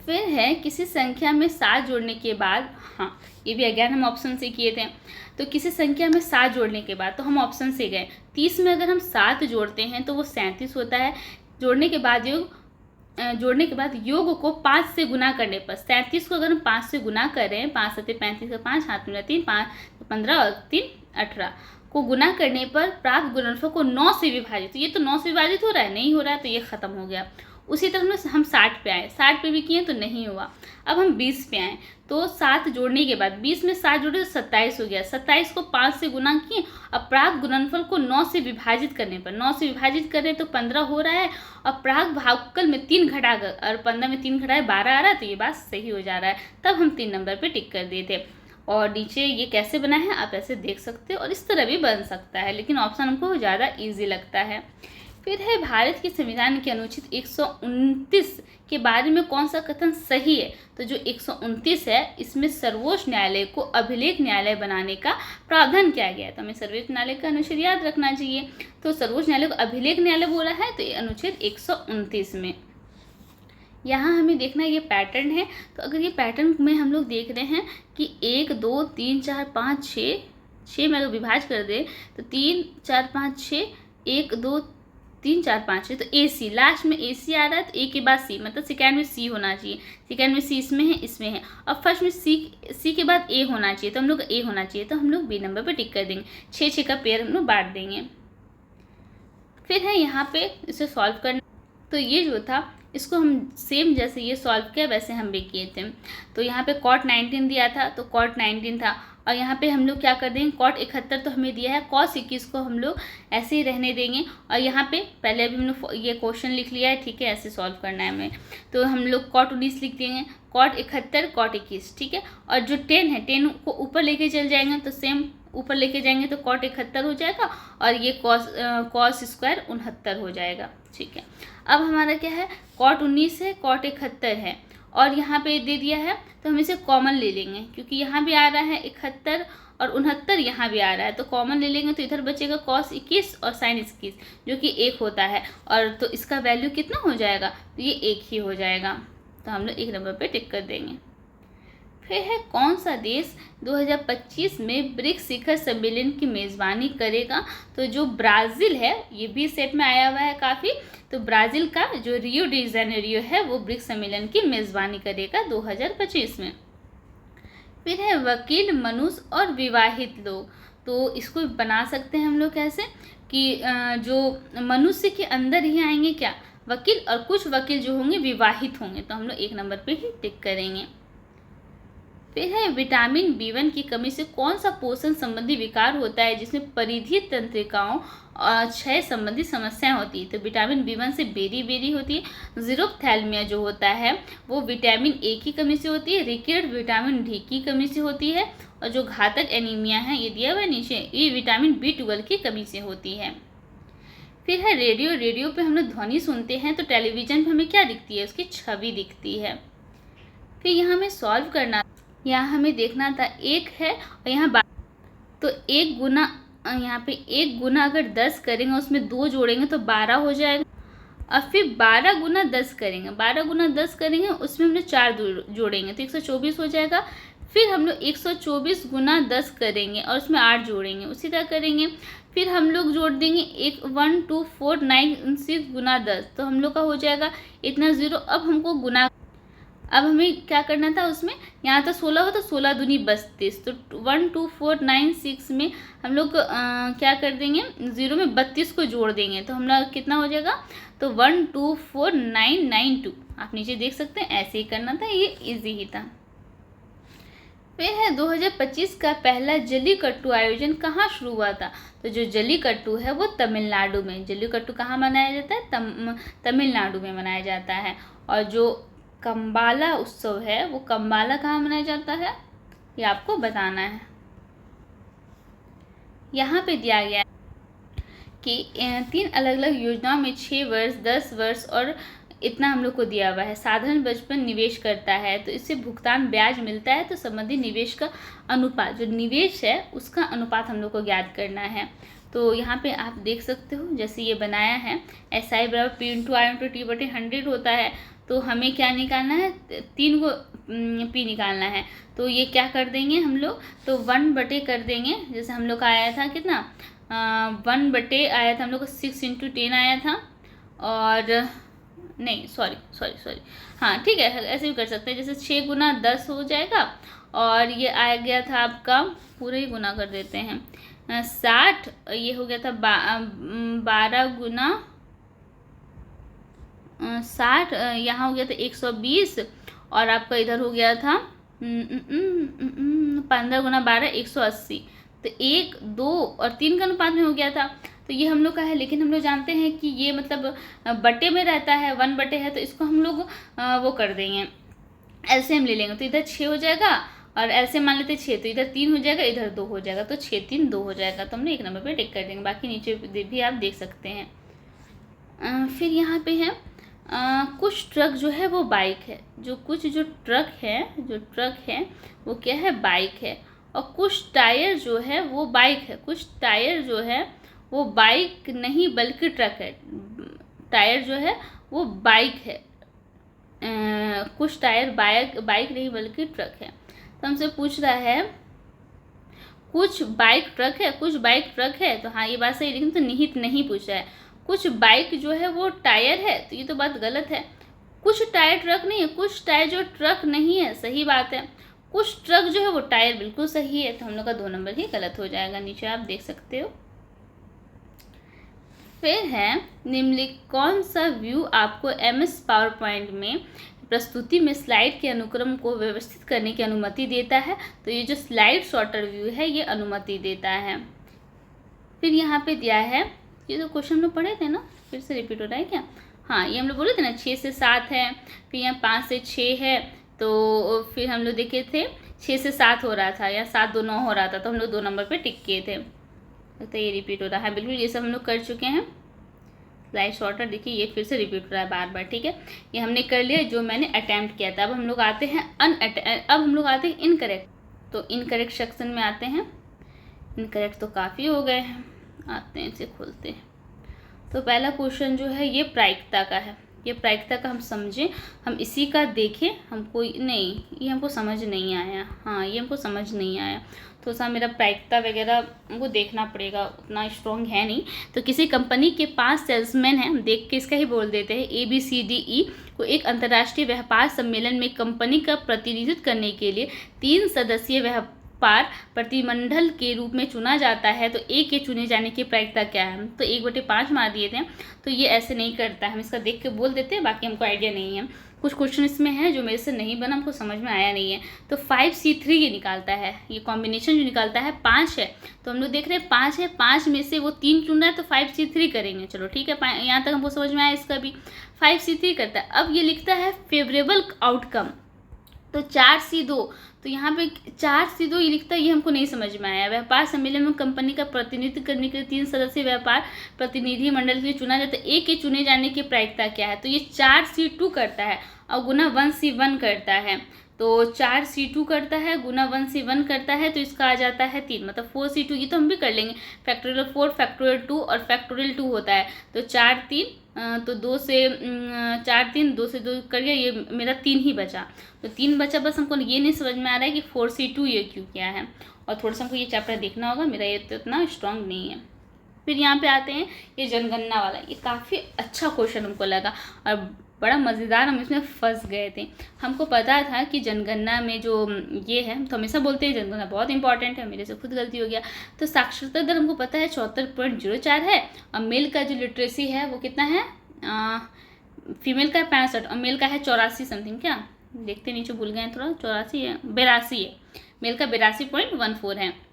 फिर है किसी संख्या में 7 जोड़ने के बाद, हाँ ये भी अगेन हम ऑप्शन से किए थे। तो किसी संख्या में 7 जोड़ने के बाद, तो हम ऑप्शन से गए। 30 में अगर हम 7 जोड़ते हैं तो वो 37 होता है। जोड़ने के बाद योग को 5 से गुना करने पर, 37 को अगर हम 5 से गुना करें, 5 7 35 का 5, हाथ में 3, 5 15 और 3 18 को गुना करने पर प्राप्त गुणनफल को 9 से विभाजित। तो ये तो 9 से विभाजित हो रहा है, नहीं हो रहा है, तो ये खत्म हो गया। उसी तरह हम 60 पे आए, 60 पे भी किए तो नहीं हुआ। अब हम 20 पे आए, तो 7 जोड़ने के बाद 20 में 7 जोड़े तो 27 हो गया। 27 को 5 से गुना किए, अब प्राप्त गुणनफल को 9 से विभाजित करने पर, 9 से विभाजित करें तो 15 हो रहा है। और प्राप्त भागफल में 3 घटा कर, और 15 में 3 घटाए 12 आ रहा है, तो ये बात सही हो जा रहा है। तब हम 3 नंबर पर टिक कर दिए थे। और नीचे ये कैसे बना है आप ऐसे देख सकते हो, और इस तरह भी बन सकता है, लेकिन ऑप्शन हमको ज़्यादा ईजी लगता है। फिर है भारत के संविधान के अनुच्छेद 129 के बारे में कौन सा कथन सही है। तो जो 129 है, इसमें सर्वोच्च न्यायालय को अभिलेख न्यायालय बनाने का प्रावधान किया गया है। तो हमें सर्वोच्च न्यायालय का अनुच्छेद याद रखना चाहिए। तो सर्वोच्च न्यायालय को अभिलेख न्यायालय बोला है, तो ये अनुच्छेद 129 में। यहाँ हमें देखना ये पैटर्न है। तो अगर ये पैटर्न में हम लोग देख रहे हैं कि 1 2 3 4 5 6 में अगर विभाज कर दे, तो 3 4 5 6 1 2 3 4 5 6, तो ए सी लास्ट में ए सी आ रहा है, तो ए के बाद सी, मतलब सेकेंड में सी होना चाहिए। सेकेंड में सी इसमें है, इसमें है, और फर्स्ट में सी के बाद ए होना चाहिए, तो हम लोग का ए होना चाहिए। तो हम लोग बी नंबर पे टिक कर देंगे। 6 का पेयर हम लोग बांट देंगे। फिर है यहाँ पे इसे सॉल्व करना। तो ये जो था, इसको हम सेम जैसे ये सॉल्व किया वैसे हम भी किए थे। तो यहाँ पे cot 19 दिया था, तो cot 19 था, और यहाँ पे हम लोग क्या कर देंगे, cot 71 तो हमें दिया है, cos 21 को हम लोग ऐसे ही रहने देंगे। और यहाँ पे पहले अभी हम लोग ये क्वेश्चन लिख लिया है, ठीक है, ऐसे सॉल्व करना है हमें। तो हम लोग cot 19 लिख देंगे, cot 71 cot 21, ठीक है। और जो 10 है, 10 को ऊपर लेके चल जाएंगे, तो सेम ऊपर लेके जाएंगे तो cot 71 हो जाएगा, और ये cos स्क्वायर 69 हो जाएगा, ठीक है। अब हमारा क्या है, cot 19 है, cot 71 है, और यहाँ पे दे दिया है, तो हम इसे कॉमन ले लेंगे, क्योंकि यहाँ भी आ रहा है 71 और 69 यहाँ भी आ रहा है, तो कॉमन ले लेंगे। तो इधर बचेगा cos 21 और sin 21, जो कि 1 होता है, और तो इसका वैल्यू कितना हो जाएगा, तो ये 1 ही हो जाएगा। तो हम लोग 1 नंबर पे टिक कर देंगे। फिर है कौन सा देश 2025 में ब्रिक्स शिखर सम्मेलन की मेज़बानी करेगा। तो जो ब्राज़ील है, ये भी सेट में आया हुआ है काफ़ी। तो ब्राज़ील का जो रियो डी जेनेरियो है, वो ब्रिक्स सम्मेलन की मेज़बानी करेगा 2025 में। फिर है वकील, मनुष्य और विवाहित लोग। तो इसको बना सकते हैं हम लोग कैसे कि जो मनुष्य के अंदर ही आएंगे क्या, वकील, और कुछ वकील जो होंगे विवाहित होंगे, तो हम लोग 1 नंबर पे ही टिक करेंगे। फिर है विटामिन B1 की कमी से कौन सा पोषण संबंधी विकार होता है जिसमें परिधीय तंत्रिकाओं और क्षय संबंधी समस्याएं होती है। तो विटामिन B1 से बेरी होती है। जीरोथैल्मिया जो होता है वो विटामिन A की कमी से होती है। रिकेट विटामिन D की कमी से होती है, और जो घातक एनीमिया है, ये दिया हुआ है नीचे, ये विटामिन B12 की कमी से होती है। फिर है रेडियो पे हम लोग ध्वनि सुनते हैं, तो टेलीविज़न पे हमें क्या दिखती है, उसकी छवि दिखती है। फिर यहाँ हमें सॉल्व करना, यहाँ हमें देखना था 1 है और यहाँ तो 1 गुना, यहाँ पे 1 गुना अगर 10 करेंगे, उसमें 2 जोड़ेंगे तो 12 हो जाएगा। और फिर 12 गुना 10 करेंगे, 12 गुना 10 करेंगे, उसमें हम लोग 4 जोड़ेंगे तो 124 हो जाएगा। फिर हम लोग 124 गुना 10 करेंगे और उसमें 8 जोड़ेंगे, उसी तरह करेंगे। फिर हम लोग जोड़ देंगे 12496 गुना 10, तो हम लोग का हो जाएगा इतना 0। अब हमको गुना, अब हमें क्या करना था, उसमें यहाँ तो 16 हो, तो 16 दूनी 32, तो 12496 में हम लोग क्या कर देंगे, 0 में 32 को जोड़ देंगे, तो हम लोग कितना हो जाएगा, तो 124992। आप नीचे देख सकते हैं, ऐसे ही करना था, ये इजी ही था। फिर है 2025 का पहला जल्लीकट्टू आयोजन कहाँ शुरू हुआ था। तो जो जल्लीकट्टू है वो तमिलनाडु में, जल्लीकट्टू कहाँ मनाया जाता है, तमिलनाडु में मनाया जाता है। और जो कम्बाला उत्सव है वो कम्बाला कहाँ मनाया जाता है, ये आपको बताना है। यहाँ पे दिया गया कि 3 अलग अलग योजनाओं में 6 वर्ष, 10 वर्ष और इतना हम लोग को दिया हुआ है। साधारण बचपन निवेश करता है तो इससे भुगतान ब्याज मिलता है, तो संबंधित निवेश का अनुपात, जो निवेश है उसका अनुपात हम लोग को ज्ञात करना है। तो यहाँ पे आप देख सकते हो जैसे ये बनाया है, SI बराबर P/R/T/100 होता है। तो हमें क्या निकालना है, 3 को P निकालना है। तो ये क्या कर देंगे हम लोग, तो 1 कर देंगे। जैसे हम लोग का आया था कितना, 1 आया था हम लोग को 6 × 10 आया था, और नहीं सॉरी हाँ ठीक है, ऐसे भी कर सकते हैं। जैसे 6 × 10 हो जाएगा, और ये आ गया था आपका, पूरे ही गुना कर देते हैं, 60, ये हो गया था 12 × 60, यहाँ हो गया था 120, और आपका इधर हो गया था 15 × 12 180। तो 1, 2 और 3 का अनुपात में हो गया था। तो ये हम लोग का है, लेकिन हम लोग जानते हैं कि ये मतलब बटे में रहता है, 1 है, तो इसको हम लोग वो कर देंगे, एलसीएम ले लेंगे। तो इधर 6 हो जाएगा, और एलसीएम मान लेते 6, तो इधर 3 हो जाएगा, इधर 2 हो जाएगा, तो 6 3 2 हो जाएगा। तो हम लोग 1 नंबर पे टिक कर देंगे, बाकी नीचे भी आप देख सकते हैं। फिर यहाँ पे है कुछ ट्रक जो है वो बाइक है, जो ट्रक है वो क्या है, बाइक है। और कुछ टायर जो है वो बाइक है, कुछ टायर जो है वो बाइक नहीं बल्कि ट्रक है। टायर जो है वो बाइक है, कुछ टायर बाइक नहीं बल्कि ट्रक है। तो हमसे पूछ रहा है कुछ बाइक ट्रक है, तो हाँ ये बात सही, लेकिन तो निहित नहीं पूछा है। कुछ बाइक जो है वो टायर है, तो ये तो बात गलत है। कुछ टायर ट्रक नहीं है, कुछ टायर जो ट्रक नहीं है, सही बात है। कुछ ट्रक जो है वो टायर, बिल्कुल सही है। तो हम लोग का 2 नंबर ही गलत हो जाएगा, नीचे आप देख सकते हो। फिर है निम्नलिखित कौन सा व्यू आपको MS पावर पॉइंट में प्रस्तुति में स्लाइड के अनुक्रम को व्यवस्थित करने की अनुमति देता है। तो ये जो स्लाइड सॉर्टर व्यू है ये अनुमति देता है। फिर यहाँ पे दिया है, ये तो क्वेश्चन में पढ़े थे ना, फिर से रिपीट हो रहा है क्या, हाँ ये हम लोग बोले थे ना 6 से 7 है, फिर यहाँ 5 से 6 है, तो फिर हम लोग देखे थे 6 से 7 हो रहा था, या 7 2 9 हो रहा था, तो हम लोग 2 नंबर पे टिक किए थे। तो ये रिपीट हो रहा है, बिल्कुल ये सब हम लोग कर चुके हैं। स्लाइड शॉर्टर देखिए ये फिर से रिपीट हो रहा है बार बार, ठीक है, ये हमने कर लिया जो मैंने अटैम्प्ट किया था। अब हम लोग आते हैं इनकरेक्ट। तो इनकरेक्ट सेक्शन में आते हैं। इनकरेक्ट तो काफ़ी हो गए हैं, आते हैं इसे खोलते हैं। तो पहला क्वेश्चन जो है ये प्रायिकता का है। ये प्रायिकता का हम समझें, हम इसी का देखें, हमको नहीं, ये हमको समझ नहीं आया, हाँ ये हमको समझ नहीं आया। तो सा मेरा प्रायिकता वगैरह हमको देखना पड़ेगा, उतना स्ट्रॉन्ग है नहीं। तो किसी कंपनी के 5 सेल्समैन हैं, हम देख के इसका ही बोल देते हैं, ABCDE को एक अंतर्राष्ट्रीय व्यापार सम्मेलन में कंपनी का प्रतिनिधित्व करने के लिए 3 सदस्यीय व्यापार प्रतिमंडल के रूप में चुना जाता है। तो एक के चुने जाने की प्रायिकता क्या है, तो 1/5 मार दिए थे। तो ये ऐसे नहीं करता है, हम इसका देख के बोल देते हैं, बाकी हमको आइडिया नहीं है। कुछ क्वेश्चन इसमें है जो मेरे से नहीं बना, हमको समझ में आया नहीं है। तो 5C3 ये निकालता है, ये कॉम्बिनेशन जो निकालता है 5 है। तो हम लोग देख रहे हैं 5 है, 5 में से वो 3 चुन रहा है, तो 5C3 करेंगे। चलो ठीक है, यहाँ तक हमको समझ में आया, इसका भी 5C3 करता है। अब ये लिखता है फेवरेबल आउटकम, तो 4C2, तो यहाँ पे 4C2 ये लिखता है, ये हमको नहीं समझ में आया। व्यापार सम्मेलन में कंपनी का प्रतिनिधित्व करने के लिए 3 सदस्यीय व्यापार प्रतिनिधि मंडल के लिए चुना जाता है, एक के चुने जाने की प्रायिकता क्या है, तो ये 4C2 करता है और गुना 1C1 करता है। तो 4C2 करता है गुना 1C1 करता है, तो इसका आ जाता है 3, मतलब 4C2। ये तो हम भी कर लेंगे, फैक्टोरियल 4, फैक्टोरियल 2 और फैक्टोरियल 2 होता है। तो 4 3, तो 2 से 4 3, 2 से 2 कर गया, ये मेरा 3 ही बचा। तो 3 बचा, बस हमको ये नहीं समझ में आ रहा है कि 4C2 ये क्यों क्या है, और थोड़ा सा हमको ये चैप्टर देखना होगा, मेरा ये तो इतना स्ट्रॉन्ग नहीं है। फिर यहाँ पे आते हैं ये जनगणना वाला, ये काफ़ी अच्छा क्वेश्चन हमको लगा और बड़ा मज़ेदार, हम इसमें फंस गए थे। हमको पता था कि जनगणना में जो ये है, तो हमेशा बोलते हैं जनगणना बहुत इंपॉर्टेंट है, मेरे से खुद गलती हो गया। तो साक्षरता दर हमको पता है 74.04 है, और मेल का जो लिटरेसी है वो कितना है, फीमेल का 65 और मेल का है 84 समथिंग, क्या देखते नीचे भूल गए थोड़ा, 84 है, 82 है, मेल का 82.14 है।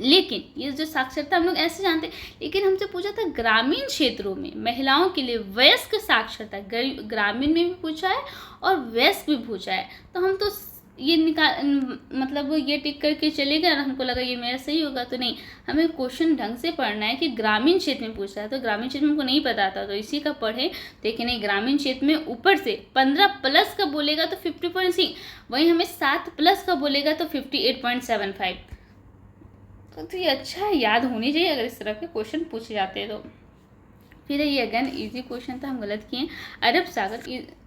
लेकिन ये जो साक्षरता हम लोग ऐसे जानते हैं, लेकिन हमसे पूछा था ग्रामीण क्षेत्रों में महिलाओं के लिए वयस्क साक्षरता, ग्रामीण में भी पूछा है और वयस्क भी पूछा है। तो हम तो ये मतलब ये टिक करके चलेगा और हमको लगा ये मेरा सही होगा, तो नहीं, हमें क्वेश्चन ढंग से पढ़ना है कि ग्रामीण क्षेत्र में पूछ रहा है, तो ग्रामीण क्षेत्र में हमको नहीं पता था, तो इसी का पढ़े। देखिए नहीं, ग्रामीण क्षेत्र में ऊपर से 15+ का बोलेगा तो 50.6, वहीं हमें 7+ का बोलेगा तो 58.75। तो ये अच्छा है, याद होनी चाहिए अगर इस तरह के क्वेश्चन पूछे जाते हैं तो। फिर ये अगेन इजी क्वेश्चन था, हम गलत किए।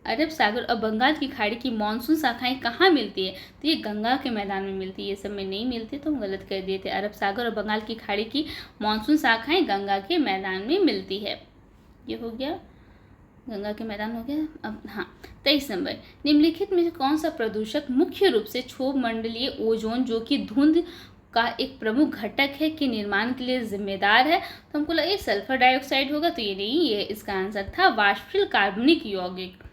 अरब सागर और बंगाल की खाड़ी की मानसून शाखाएं कहाँ मिलती है? तो ये गंगा के मैदान में मिलती है, ये सब में नहीं मिलती, तो हम गलत कर दिए थे। अरब सागर और बंगाल की खाड़ी की मानसून शाखाएं गंगा के मैदान में मिलती है। ये हो गया, गंगा के मैदान हो गया। अब हाँ, 23 नंबर, निम्नलिखित में से कौन सा प्रदूषक मुख्य रूप से क्षोभ मंडलीय ओजोन, जो कि धुंध का एक प्रमुख घटक है, के निर्माण के लिए जिम्मेदार है? तो हमको लगा ये सल्फर डाइऑक्साइड होगा, तो ये नहीं, ये इसका आंसर था वाष्पशील कार्बनिक यौगिक।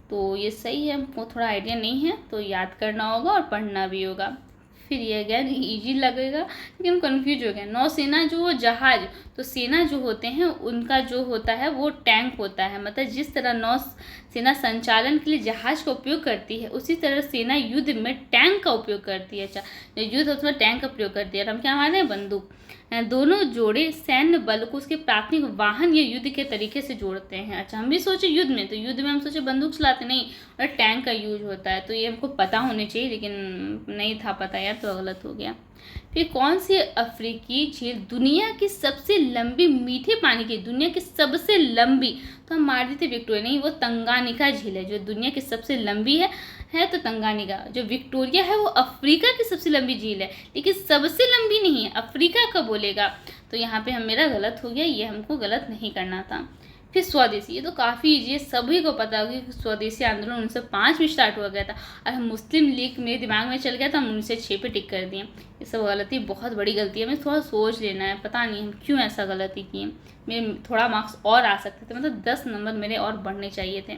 तो ये सही है, हमको थोड़ा आइडिया नहीं है तो याद करना होगा और पढ़ना भी होगा। फिर ये अगेन इजी लगेगा लेकिन कंफ्यूज हो गया। नौसेना जो जहाज, तो सेना जो होते हैं उनका जो होता है वो टैंक होता है, मतलब जिस तरह नौसेना संचालन के लिए जहाज का उपयोग करती है, उसी तरह सेना युद्ध में टैंक का उपयोग करती है। अच्छा, जो युद्ध होता है टैंक का प्रयोग करती है, और हम क्या मानते हैं, बंदूक। दोनों जोड़े सैन्य बल को उसके प्राथमिक वाहन या युद्ध के तरीके से जोड़ते हैं। अच्छा, हम भी सोचे युद्ध में, तो युद्ध में हम सोचे बंदूक चलाते, नहीं, और टैंक का यूज होता है, तो ये हमको पता होने चाहिए लेकिन नहीं था पता यार, तो गलत हो गया। फिर कौन सी अफ्रीकी झील दुनिया की सबसे लंबी मीठे पानी की, दुनिया की सबसे लंबी, तो हम मार देते विक्टोरिया, नहीं, वो तंगानिका झील है जो दुनिया की सबसे लंबी है तो तंगानिका। जो विक्टोरिया है वो अफ्रीका की सबसे लंबी झील है, लेकिन सबसे लंबी नहीं है, अफ्रीका का बोलेगा, तो यहाँ पे मेरा गलत हो गया, ये हमको गलत नहीं करना था। फिर स्वदेशी, ये तो काफ़ी ईजी है, सभी को पता होगा कि स्वदेशी आंदोलन 1905 में स्टार्ट हुआ गया था, और हम मुस्लिम लीग मेरे दिमाग में चल गया था, हम 1906 पे टिक कर दिए। ये सब गलती, बहुत बड़ी गलती है, हमें थोड़ा सोच लेना है, पता नहीं हम क्यों ऐसा गलती किए। मेरे थोड़ा मार्क्स और आ सकते थे, मतलब 10 नंबर मेरे और बढ़ने चाहिए थे।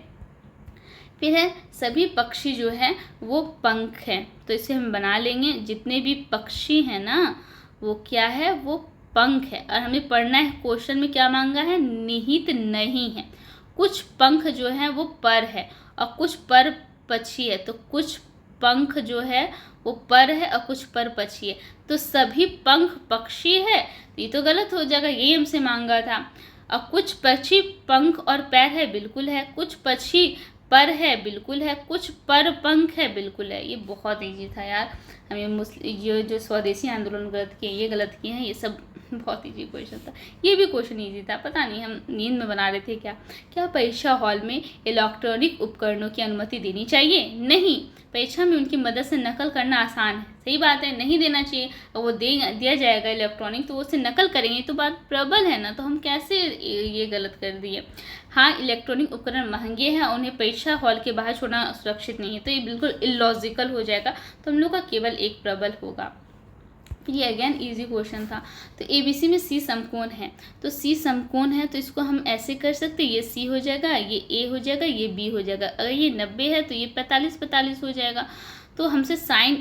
फिर है सभी पक्षी जो है वो पंख है, तो इसे हम बना लेंगे, जितने भी पक्षी हैं ना वो क्या है, वो पंख है। और हमें पढ़ना है क्वेश्चन में क्या मांगा है, निहित नहीं है। कुछ पंख जो है वो पर है और कुछ पर पक्षी है, तो कुछ पंख जो है वो पर है और कुछ पर पक्षी है, तो सभी पंख पक्षी है, तो ये तो गलत हो जाएगा, यही हमसे मांगा था। और कुछ पक्षी पंख और पैर है, बिल्कुल है। कुछ पक्षी पर है, बिल्कुल है। कुछ पर पंख है, बिल्कुल है। ये बहुत ईजी था यार, हमें ये जो स्वदेशी आंदोलन गलत किए, ये गलत किए हैं, ये सब बहुत ईजी क्वेश्चन था। ये भी क्वेश्चन ईजी था, पता नहीं हम नींद में बना रहे थे क्या परीक्षा हॉल में इलेक्ट्रॉनिक उपकरणों की अनुमति देनी चाहिए? नहीं, परीक्षा में उनकी मदद से नकल करना आसान है, सही बात है, नहीं देना चाहिए। और वो दिया जाएगा इलेक्ट्रॉनिक, तो वो उससे नकल करेंगे, तो बात प्रबल है ना, तो हम कैसे ये गलत कर दिए। हाँ, इलेक्ट्रॉनिक उपकरण महंगे हैं, उन्हें परीक्षा हॉल के बाहर छोड़ना सुरक्षित नहीं है, तो ये बिल्कुल इलॉजिकल हो जाएगा, तो हम लोग का केवल एक प्रबल होगा। फिर ये अगेन इजी क्वेश्चन था। तो ABC में C समकोण है, तो C समकोण है तो इसको हम ऐसे कर सकते हैं, ये C हो जाएगा, ये A हो जाएगा, ये B हो जाएगा। अगर ये 90 है तो ये 45 हो जाएगा। तो हमसे sine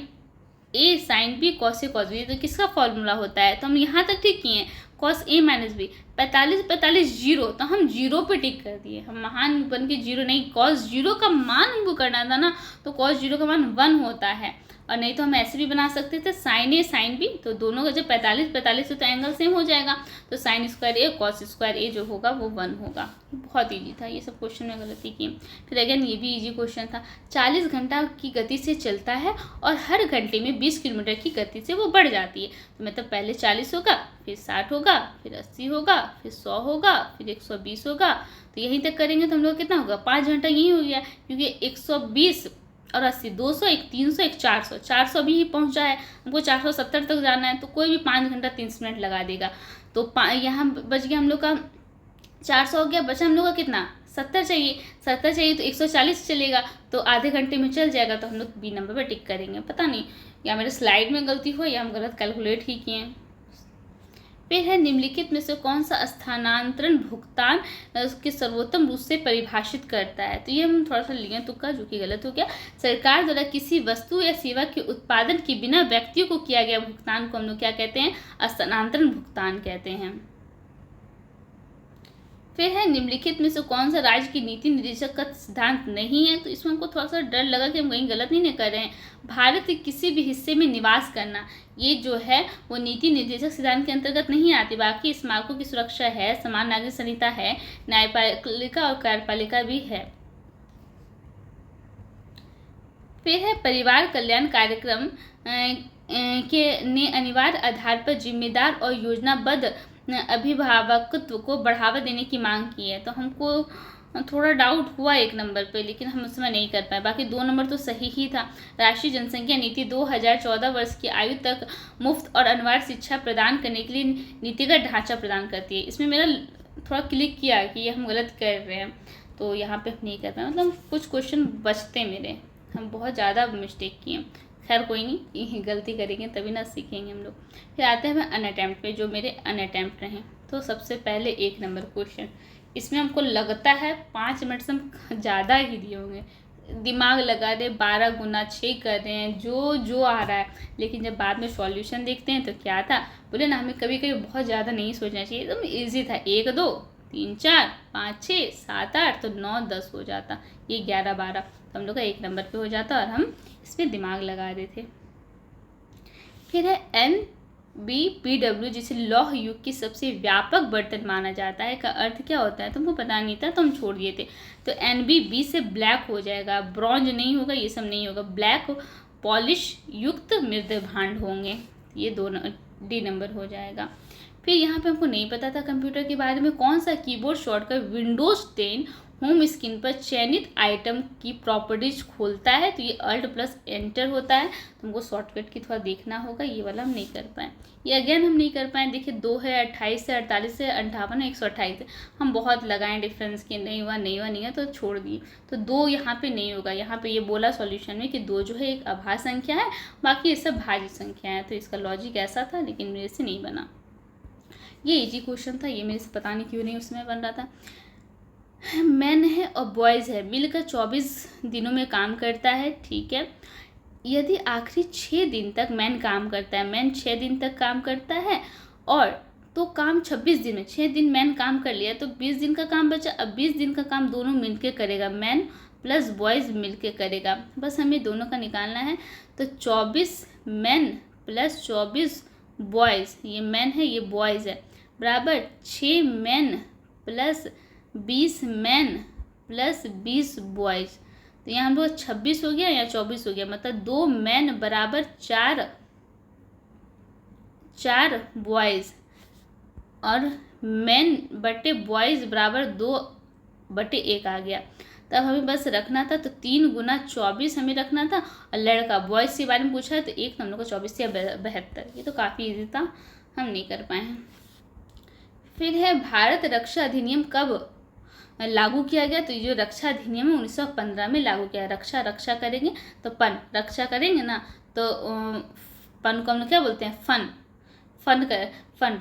A sine B cos A cos B, तो किसका फॉर्मूला होता है, तो हम यहाँ तक ठीक किए हैं, cos A minus B। 45 zero, तो हम जीरो पे टिक कर दिए, हम महान बन के जीरो नहीं, कॉस जीरो का मान हमको करना था ना, तो कॉस जीरो का मान 1 होता है। और नहीं तो हम ऐसे भी बना सकते थे, साइन A साइन B, तो दोनों का जब 45 है तो एंगल सेम हो जाएगा, तो sine square A cos square A जो होगा वो 1 होगा। बहुत ईजी था, ये सब क्वेश्चन में गलती की। फिर अगेन ये भी ईजी क्वेश्चन था। 40 घंटा की गति से चलता है और हर घंटे में 20 किलोमीटर की गति से वो बढ़ जाती है, तो मतलब पहले 40 होगा, फिर 60 होगा, फिर 80 होगा, फिर 100 होगा, फिर 120 होगा, तो यहीं तक करेंगे तो हम लोग कितना होगा, 5 घंटा यही हो गया, क्योंकि 120 और 80, 200, एक 300, एक 400 भी पहुंच जाए, हमको 470 तक जाना है, तो कोई भी 5 घंटा 30 मिनट लगा देगा। तो यहाँ बच गया हम लोग का 400 हो गया, बचा हम लोग का कितना, 70 चाहिए। 70 चाहिए तो 140 चलेगा, तो आधे घंटे में चल जाएगा, तो हम लोग B नंबर पर टिक करेंगे। पता नहीं या मेरे स्लाइड में गलती हो या हम गलत कैलकुलेट ही किए। फिर है निम्नलिखित में से कौन सा स्थानांतरण भुगतान के सर्वोत्तम रूप से परिभाषित करता है, तो ये हम थोड़ा सा लिए तुक्का, जो कि गलत हो गया। सरकार द्वारा किसी वस्तु या सेवा के उत्पादन के बिना व्यक्तियों को किया गया भुगतान को हम लोग क्या कहते हैं, स्थानांतरण भुगतान कहते हैं। फिर है निम्नलिखित में से कौन सा राज्य की नीति निर्देशक का सिद्धांत नहीं है। तो इसमें हमको थोड़ा सा डर लगा कि हम कहीं गलत नहीं कर रहे हैं। भारत के किसी भी हिस्से में निवास करना, ये जो है वो नीति निर्देशक सिद्धांत के अंतर्गत नहीं आती। बाकी स्मारकों की सुरक्षा है, समान नागरिक संहिता है, न्यायपालिका और कार्यपालिका भी है। फिर है परिवार कल्याण कार्यक्रम के ने अनिवार्य आधार पर जिम्मेदार और योजनाबद्ध अभिभावकत्व को बढ़ावा देने की मांग की है। तो हमको थोड़ा डाउट हुआ एक नंबर पे, लेकिन हम उसमें नहीं कर पाए। बाकी 2 नंबर तो सही ही था। राष्ट्रीय जनसंख्या नीति 2014 वर्ष की आयु तक मुफ्त और अनिवार्य शिक्षा प्रदान करने के लिए नीतिगत ढांचा प्रदान करती है। इसमें मेरा थोड़ा क्लिक किया कि ये हम गलत कर रहे हैं, तो यहाँ पे हम नहीं कर पाए। मतलब कुछ क्वेश्चन बचते मेरे, हम बहुत ज़्यादा मिस्टेक किए। खैर कोई नहीं, गलती करेंगे तभी ना सीखेंगे हम लोग। फिर आते हैं हमें अनअटेम्प्ट पे, जो मेरे अनअटेम्प्ट रहे। तो सबसे पहले 1 नंबर क्वेश्चन, इसमें हमको लगता है 5 मिनट से हम ज़्यादा ही दिए होंगे। दिमाग लगा रहे 12 गुना 6 कर रहे हैं, जो आ रहा है। लेकिन जब बाद में सॉल्यूशन देखते हैं तो क्या था, बोले ना हमें कभी कभी बहुत ज़्यादा नहीं सोचना चाहिए। एकदम ईजी था, 1 2 3 4 5 6 7 8 तो 9 10 हो जाता, ये 11 12 तो हम लोग का 1 नंबर पे हो जाता और हम इस पर दिमाग लगा रहे थे। फिर है NBPW, जिसे लौह युग की सबसे व्यापक बर्तन माना जाता है, का अर्थ क्या होता है। तुमको पता नहीं था तो हम छोड़ दिए थे। तो NBB से ब्लैक हो जाएगा, ब्रॉन्ज नहीं होगा, ये सब नहीं होगा। ब्लैक पॉलिश युक्त मृद भांड होंगे, ये D नंबर हो जाएगा। फिर यहाँ पे हमको नहीं पता था कंप्यूटर के बारे में, कौन सा keyboard shortcut Windows 10 home screen पर चयनित आइटम की प्रॉपर्टीज खोलता है। तो ये Alt+Enter होता है। तुमको शॉर्टकट की थोड़ा देखना होगा, ये वाला हम नहीं कर पाए। ये अगेन हम नहीं कर पाए। देखिए 2 है, 28 है, 48 है, 58 है, 128 है। हम बहुत लगाएं डिफरेंस की, नहीं हुआ तो छोड़ दिए। तो 2 यहाँ पे नहीं होगा। यहाँ पे ये बोला सॉल्यूशन में कि 2 जो है एक अभाज्य संख्या है, बाकी ये सब भाज्य संख्या है। तो इसका लॉजिक ऐसा था, लेकिन मेरे से नहीं बना। ये इजी क्वेश्चन था, ये मेरे से पता नहीं क्यों नहीं उसमें बन रहा था। मैन है और बॉयज़ है, मिलकर 24 दिनों में काम करता है, ठीक है। यदि आखिरी 6 दिन तक मैन काम करता है, मैन 6 दिन तक काम करता है, और तो काम 26 दिन में, 6 दिन मैन काम कर लिया तो 20 दिन का काम बचा। अब 20 दिन का काम दोनों मिलके करेगा, मैन प्लस बॉयज़ मिलके करेगा। बस हमें दोनों का निकालना है। तो 24 मैन प्लस 24 बॉयज़, ये मैन है ये बॉयज़ है, बराबर 6 man plus 20 man plus 20 boys. तो यहाँ हम लोग 26 हो गया या 24 हो गया, मतलब 2 मैन बराबर 4 बॉयज़, और मैन बटे बॉयज़ बराबर 2/1 आ गया। तब हमें बस रखना था, तो 3 गुना 24 हमें रखना था। और लड़का बॉयज़ के बारे में पूछा है तो 1 तो हम लोग को 24 या 72, ये तो काफ़ी ईजी था, हम नहीं कर पाए हैं। फिर है भारत रक्षा अधिनियम कब लागू किया गया। तो ये जो रक्षा अधिनियम है 1915 में लागू किया। रक्षा करेंगे तो रक्षा करेंगे ना, तो पन को हम क्या बोलते हैं, फन।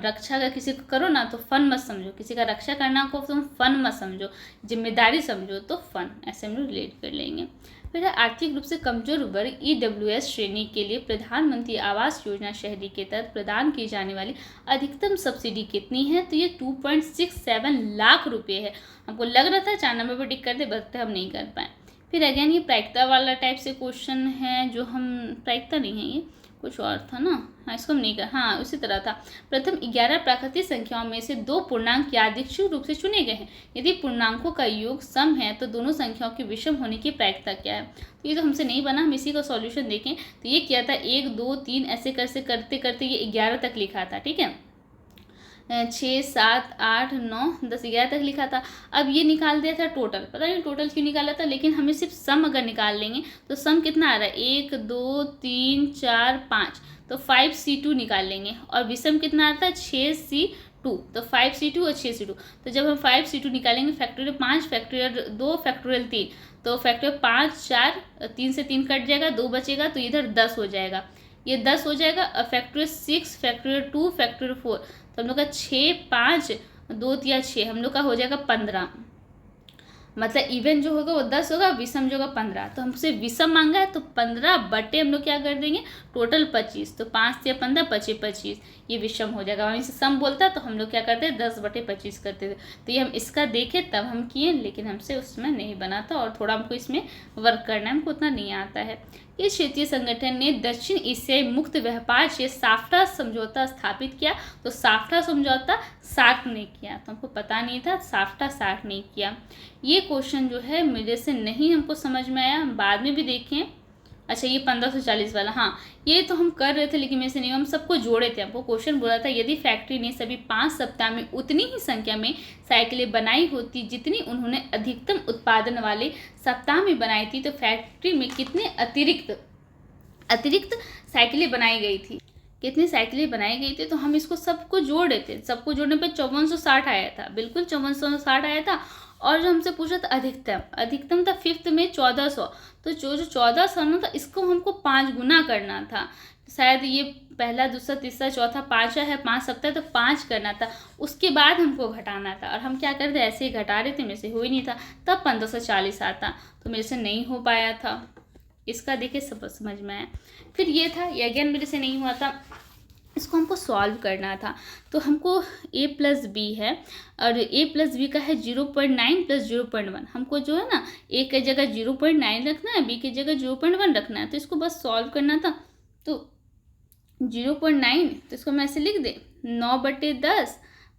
रक्षा का किसी को करो ना तो फन मत समझो, किसी का रक्षा करना को तुम फन मत समझो, जिम्मेदारी समझो तो फन, ऐसे हम लोग रिलेट कर लेंगे। फिर आर्थिक रूप से कमजोर वर्ग EWS श्रेणी के लिए प्रधानमंत्री आवास योजना शहरी के तहत प्रदान की जाने वाली अधिकतम सब्सिडी कितनी है। तो ये 2.67 लाख रुपये है। हमको लग रहा था 4 नंबर पर टिक करते, बट हम नहीं कर पाए। फिर अगेन ये प्रायिकता वाला टाइप से क्वेश्चन है, जो हम प्रायिकता नहीं है, ये कुछ और था ना, हाँ इसको हम नहीं कर, हाँ उसी तरह था। प्रथम 11 प्राकृतिक संख्याओं में से 2 पूर्णांक यादृच्छिक रूप से चुने गए हैं। यदि पूर्णांकों का योग सम है तो दोनों संख्याओं के विषम होने की प्रायिकता क्या है। तो ये तो हमसे नहीं बना, हम इसी का सॉल्यूशन देखें। तो ये क्या था, 1 2 3 ऐसे करते करते ये 11 तक लिखा था, ठीक है। 6 7 8 9 10 11 तक लिखा था। अब ये निकाल दिया था टोटल, पता नहीं टोटल क्यों निकाला था, लेकिन हमें सिर्फ सम अगर निकाल लेंगे तो सम कितना आ रहा है, 1 2 3 4 5, तो 5C2 निकाल लेंगे। और विषम कितना आता है, 6C2, तो 5C2 और 6C2। तो जब हम 5C2 निकालेंगे, फैक्टोरियल 5 फैक्टोरियल 2 फैक्टोरियल 3, तो फैक्टोरियल 5 4 3 से 3 कट जाएगा, 2 बचेगा, तो इधर 10 हो जाएगा, ये 10 हो जाएगा। और फैक्टोरियल 6 फैक्टोरियल 2 फैक्टोरियल 4, तो हम लोग का 6 5 2 3 6, हम लोग का हो जाएगा 15। मतलब इवन जो होगा वो 10 होगा, विषम जो होगा 15। तो हमसे विषम मांगा है तो 15 बटे हम लोग क्या कर देंगे, टोटल 25। तो 5 या 15 25 25, ये विषम हो जाएगा। वहीं से सम बोलता तो हम लोग क्या करते हैं, 10 बटे 25 करते थे। तो ये हम इसका देखे तब हम किए, लेकिन हमसे उसमें नहीं बना था और थोड़ा हमको इसमें वर्क करना है, हमको उतना नहीं आता है। इस क्षेत्रीय संगठन ने दक्षिण एशियाई मुक्त व्यापार क्षेत्र साफ्टा समझौता स्थापित किया। तो साफ्टा समझौता सार्क ने किया, तो हमको पता नहीं था, साफ्टा सार्क ने किया। ये क्वेश्चन जो है मेरे से नहीं हमको समझ में आया, हम बाद में भी देखें। अच्छा, ये 1540 वाला, हाँ ये तो हम कर रहे थे लेकिन मेरे से नहीं, हम सबको जोड़े थे। हमको क्वेश्चन बोला था यदि फैक्ट्री ने सभी 5 सप्ताह में उतनी ही संख्या में साइकिलें बनाई होती जितनी उन्होंने अधिकतम उत्पादन वाले सप्ताह में बनाई थी, तो फैक्ट्री में कितने अतिरिक्त साइकिलें बनाई गई थी, कितनी साइकिलें बनाई गई थी। तो हम इसको सबको जोड़ रहे थे, सबको जोड़ने पर 5460 आया था, बिल्कुल 5460 आया था। और जो हमसे पूछा था अधिकतम था 5th में 1400। तो जो 1400 ना था, इसको हमको 5 गुना करना था। शायद ये पहला, दूसरा, तीसरा, चौथा, 5वां है, 5 सप्ताह, तो 5 करना था, उसके बाद हमको घटाना था। और हम क्या करते, ऐसे ही घटा रहे थे, मेरे से हो ही नहीं था। तब 1540 आता, तो मेरे से नहीं हो पाया था। इसका देखिए सब समझ में आया। फिर ये था, ये अगेन मेरे से नहीं हुआ था, इसको हमको सॉल्व करना था। तो हमको a प्लस बी है और a प्लस बी का है 0.9 प्लस 0.1। हमको जो है ना, a की जगह 0.9 रखना है, b की जगह 0.1 रखना है। तो इसको बस सॉल्व करना था। तो 0.9, तो इसको मैं ऐसे लिख दे, 9/10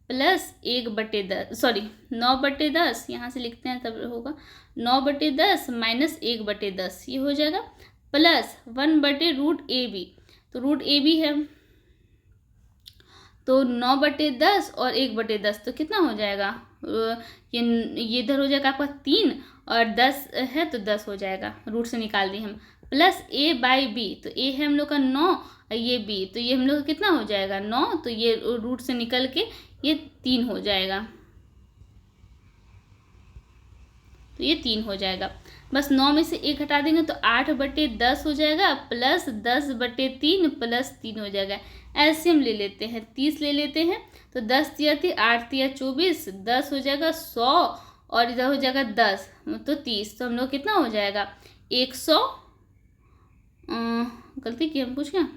प्लस 1/10, सॉरी 9/10, यहाँ से लिखते हैं तब होगा 9/10 माइनस 1/10, ये हो जाएगा, प्लस 1/√AB। तो √AB है, तो 9/10 और 1/10, तो कितना हो जाएगा, ये इधर हो जाएगा आपका 3 और 10 है तो 10 हो जाएगा, रूट से निकाल दी हम। प्लस A/B, तो A है हम लोग का 9 और ये B, तो ये हम लोग का कितना हो जाएगा 9, तो ये रूट से निकल के ये 3 हो जाएगा, तो ये 3 हो जाएगा। बस 9 में से 1 हटा देंगे तो 8/10 हो जाएगा, प्लस 10/3 प्लस 3 हो जाएगा। एलसीएम ले लेते हैं, 30 ले लेते हैं, तो 10 तिया 8 तिया 24, 10 हो जाएगा 100 और इधर हो जाएगा 10, तो 30। तो हम लोग कितना हो जाएगा 100, गलती की हम कुछ क्या,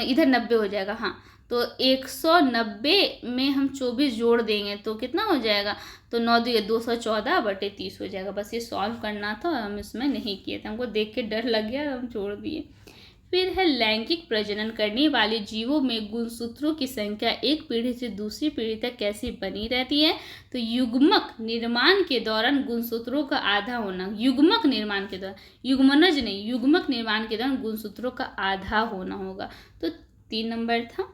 इधर 90 हो जाएगा, हाँ। तो 190 में हम 24 जोड़ देंगे तो कितना हो जाएगा, तो 9 214/30 हो जाएगा। बस ये सॉल्व करना था, हम इसमें नहीं किए थे, हमको देख के डर लग गया, हम छोड़ दिए। फिर है लैंगिक प्रजनन करने वाले जीवों में गुणसूत्रों की संख्या एक पीढ़ी से दूसरी पीढ़ी तक कैसे बनी रहती है। तो युग्मक निर्माण के दौरान गुणसूत्रों का आधा होना, युग्मक निर्माण के दौरान, युग्मनज नहीं, युग्मक निर्माण के दौरान गुणसूत्रों का आधा होना होगा। तो 3 नंबर था।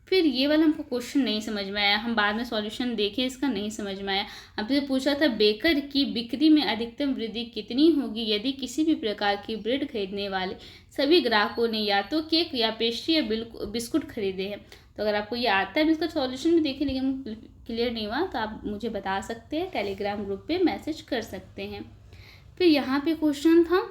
फिर ये वाला हमको क्वेश्चन नहीं समझ में आया, हम बाद में सॉल्यूशन देखे, इसका नहीं समझ में आया। हमसे पूछा था बेकर की बिक्री में अधिकतम वृद्धि कितनी होगी यदि किसी भी प्रकार की ब्रेड खरीदने वाले सभी ग्राहकों ने या तो केक या पेस्ट्री या बिस्कुट खरीदे हैं। तो अगर आपको ये आता है, इसका सॉल्यूशन भी देखें लेकिन क्लियर नहीं हुआ, तो आप मुझे बता सकते हैं, टेलीग्राम ग्रुप पे मैसेज कर सकते हैं। फिर यहाँ पे क्वेश्चन था,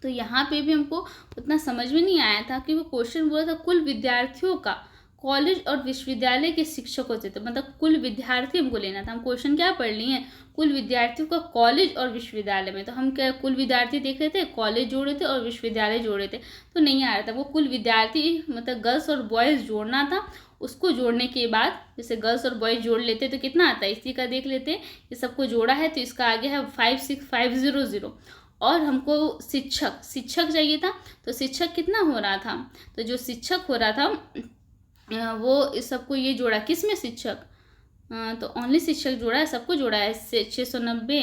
तो यहाँ पे भी हमको उतना समझ में नहीं आया था कि वो क्वेश्चन बोला था कुल विद्यार्थियों का कॉलेज और विश्वविद्यालय के शिक्षकों से, तो मतलब कुल विद्यार्थी हमको लेना था। हम क्वेश्चन क्या पढ़ लिए हैं, कुल विद्यार्थियों का कॉलेज और विश्वविद्यालय में, तो हम क्या कुल विद्यार्थी देख रहे थे, कॉलेज जोड़ रहे थे और विश्वविद्यालय जोड़ रहे थे, तो नहीं आ रहा था। वो कुल विद्यार्थी मतलब गर्ल्स और बॉयज़ जोड़ना था, उसको जोड़ने के बाद जैसे गर्ल्स और बॉयज़ जोड़ लेते तो कितना आता है, इसी का देख लेते। ये सबको जोड़ा है तो इसका आगे है 56500, और हमको शिक्षक चाहिए था। तो शिक्षक कितना हो रहा था, तो जो शिक्षक हो रहा था वो इस सबको ये जोड़ा, किस में शिक्षक, तो ओनली शिक्षक जोड़ा है, सबको जोड़ा है। 690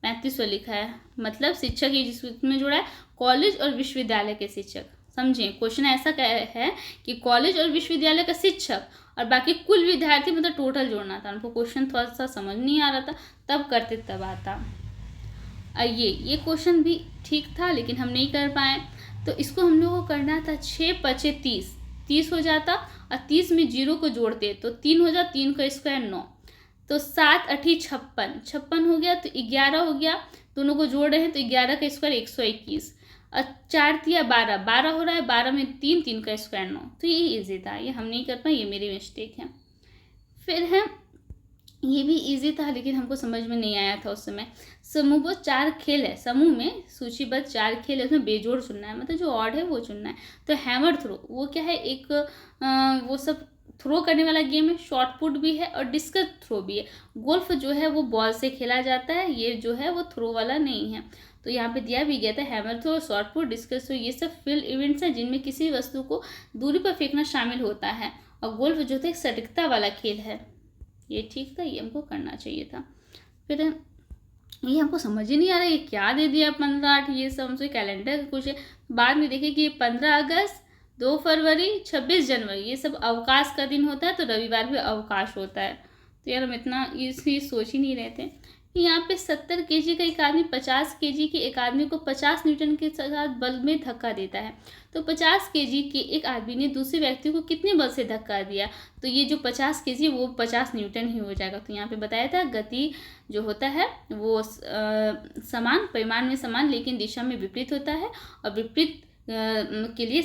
3500 लिखा है, मतलब शिक्षक ही जिसमें जोड़ा है कॉलेज और विश्वविद्यालय के शिक्षक। समझिए क्वेश्चन ऐसा है कि कॉलेज और विश्वविद्यालय का शिक्षक और बाकी कुल विद्यार्थी मतलब टोटल जोड़ना था। उनको क्वेश्चन थोड़ा सा समझ नहीं आ रहा था, तब करते तब आता। ये क्वेश्चन भी ठीक था लेकिन हम नहीं कर पाए। तो इसको हम लोगों को करना था 6×5 = 30 हो जाता, और 30 में 0 को जोड़ते तो 3 हो जाता, 3 का स्क्वायर 9, तो 7×8 = 56 हो गया, तो 11 हो गया। दोनों को जोड़ रहे हैं तो 11 का स्क्वायर 121, और 4 तिया 12 हो रहा है, 12 में 3 का स्क्वायर 9। तो ये ईजी था, ये हम नहीं कर पाए, ये मेरी मिस्टेक है। फिर है ये भी इजी था लेकिन हमको समझ में नहीं आया था उस समय। समूहबद्ध 4 खेल है, समूह में सूचीबद्ध 4 खेल है, उसमें बेजोड़ चुनना है, मतलब जो ऑड है वो चुनना है। तो हैमर थ्रो वो क्या है, एक वो सब थ्रो करने वाला गेम है। शॉट पुट भी है और डिस्कस थ्रो भी है। गोल्फ जो है वो बॉल से खेला जाता है, ये जो है वो थ्रो वाला नहीं है। तो यहाँ पे दिया भी गया था hammer throw, shot put, discus throw, ये सब फील्ड इवेंट्स हैं जिनमें किसी वस्तु को दूरी पर फेंकना शामिल होता है। और गोल्फ जो था एक सटीकता वाला खेल है। ये ठीक था, ये हमको करना चाहिए था। फिर ये हमको समझ ही नहीं आ रहा ये क्या दे दिया 15/8, ये सब हमसे कैलेंडर कुछ है। बाद में देखे कि 15 अगस्त, 2 फरवरी, 26 जनवरी ये सब अवकाश का दिन होता है, तो रविवार भी अवकाश होता है। तो यार हम इतना ये सोच ही नहीं रहे थे कि यहाँ पे 70 केजी का एक आदमी 50 केजी के एक आदमी को 50 न्यूटन के साथ बल में धक्का देता है। तो 50 केजी के एक आदमी ने दूसरे व्यक्ति को कितने बल से धक्का दिया, तो ये जो 50 केजी वो 50 न्यूटन ही हो जाएगा। तो यहाँ पे बताया था गति जो होता है वो समान परिमाण में समान लेकिन दिशा में विपरीत होता है। और विपरीत के लिए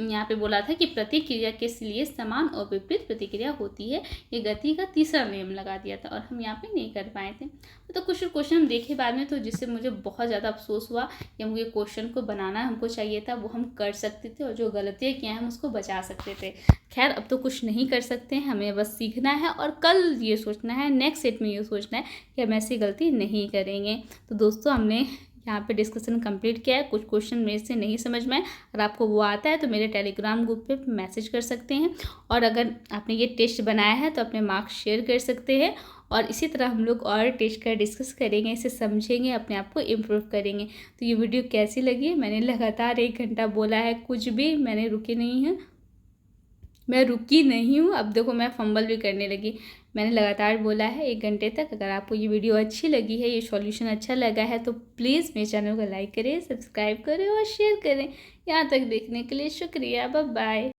यहाँ पे बोला था कि प्रतिक्रिया के लिए समान और विपरीत प्रतिक्रिया होती है। ये गति का तीसरा नियम लगा दिया था और हम यहाँ पे नहीं कर पाए थे। तो कुछ क्वेश्चन हम देखे बाद में, तो जिससे मुझे बहुत ज़्यादा अफसोस हुआ कि हमको ये क्वेश्चन को बनाना हमको चाहिए था, वो हम कर सकते थे और जो गलतियाँ किए हैं हम उसको बचा सकते थे। खैर अब तो कुछ नहीं कर सकते हैं, हमें बस सीखना है और कल ये सोचना है, नेक्स्ट सेट में ये सोचना है कि हम ऐसी गलती नहीं करेंगे। तो दोस्तों हमने यहाँ पे डिस्कशन कंप्लीट किया है। कुछ क्वेश्चन मेरे से नहीं समझ में आए, अगर आपको वो आता है तो मेरे टेलीग्राम ग्रुप पे मैसेज कर सकते हैं। और अगर आपने ये टेस्ट बनाया है तो अपने मार्क्स शेयर कर सकते हैं। और इसी तरह हम लोग और टेस्ट का डिस्कस करेंगे, इसे समझेंगे, अपने आप को इम्प्रूव करेंगे। तो ये वीडियो कैसी लगी, मैंने लगातार 1 घंटा बोला है, कुछ भी मैंने रुकी नहीं है, मैं रुकी नहीं हूँ। अब देखो मैं फंबल भी करने लगी, मैंने लगातार बोला है 1 घंटे तक। अगर आपको ये वीडियो अच्छी लगी है, ये सॉल्यूशन अच्छा लगा है, तो प्लीज़ मेरे चैनल को लाइक करें, सब्सक्राइब करें और शेयर करें। यहाँ तक देखने के लिए शुक्रिया, बाय बाय।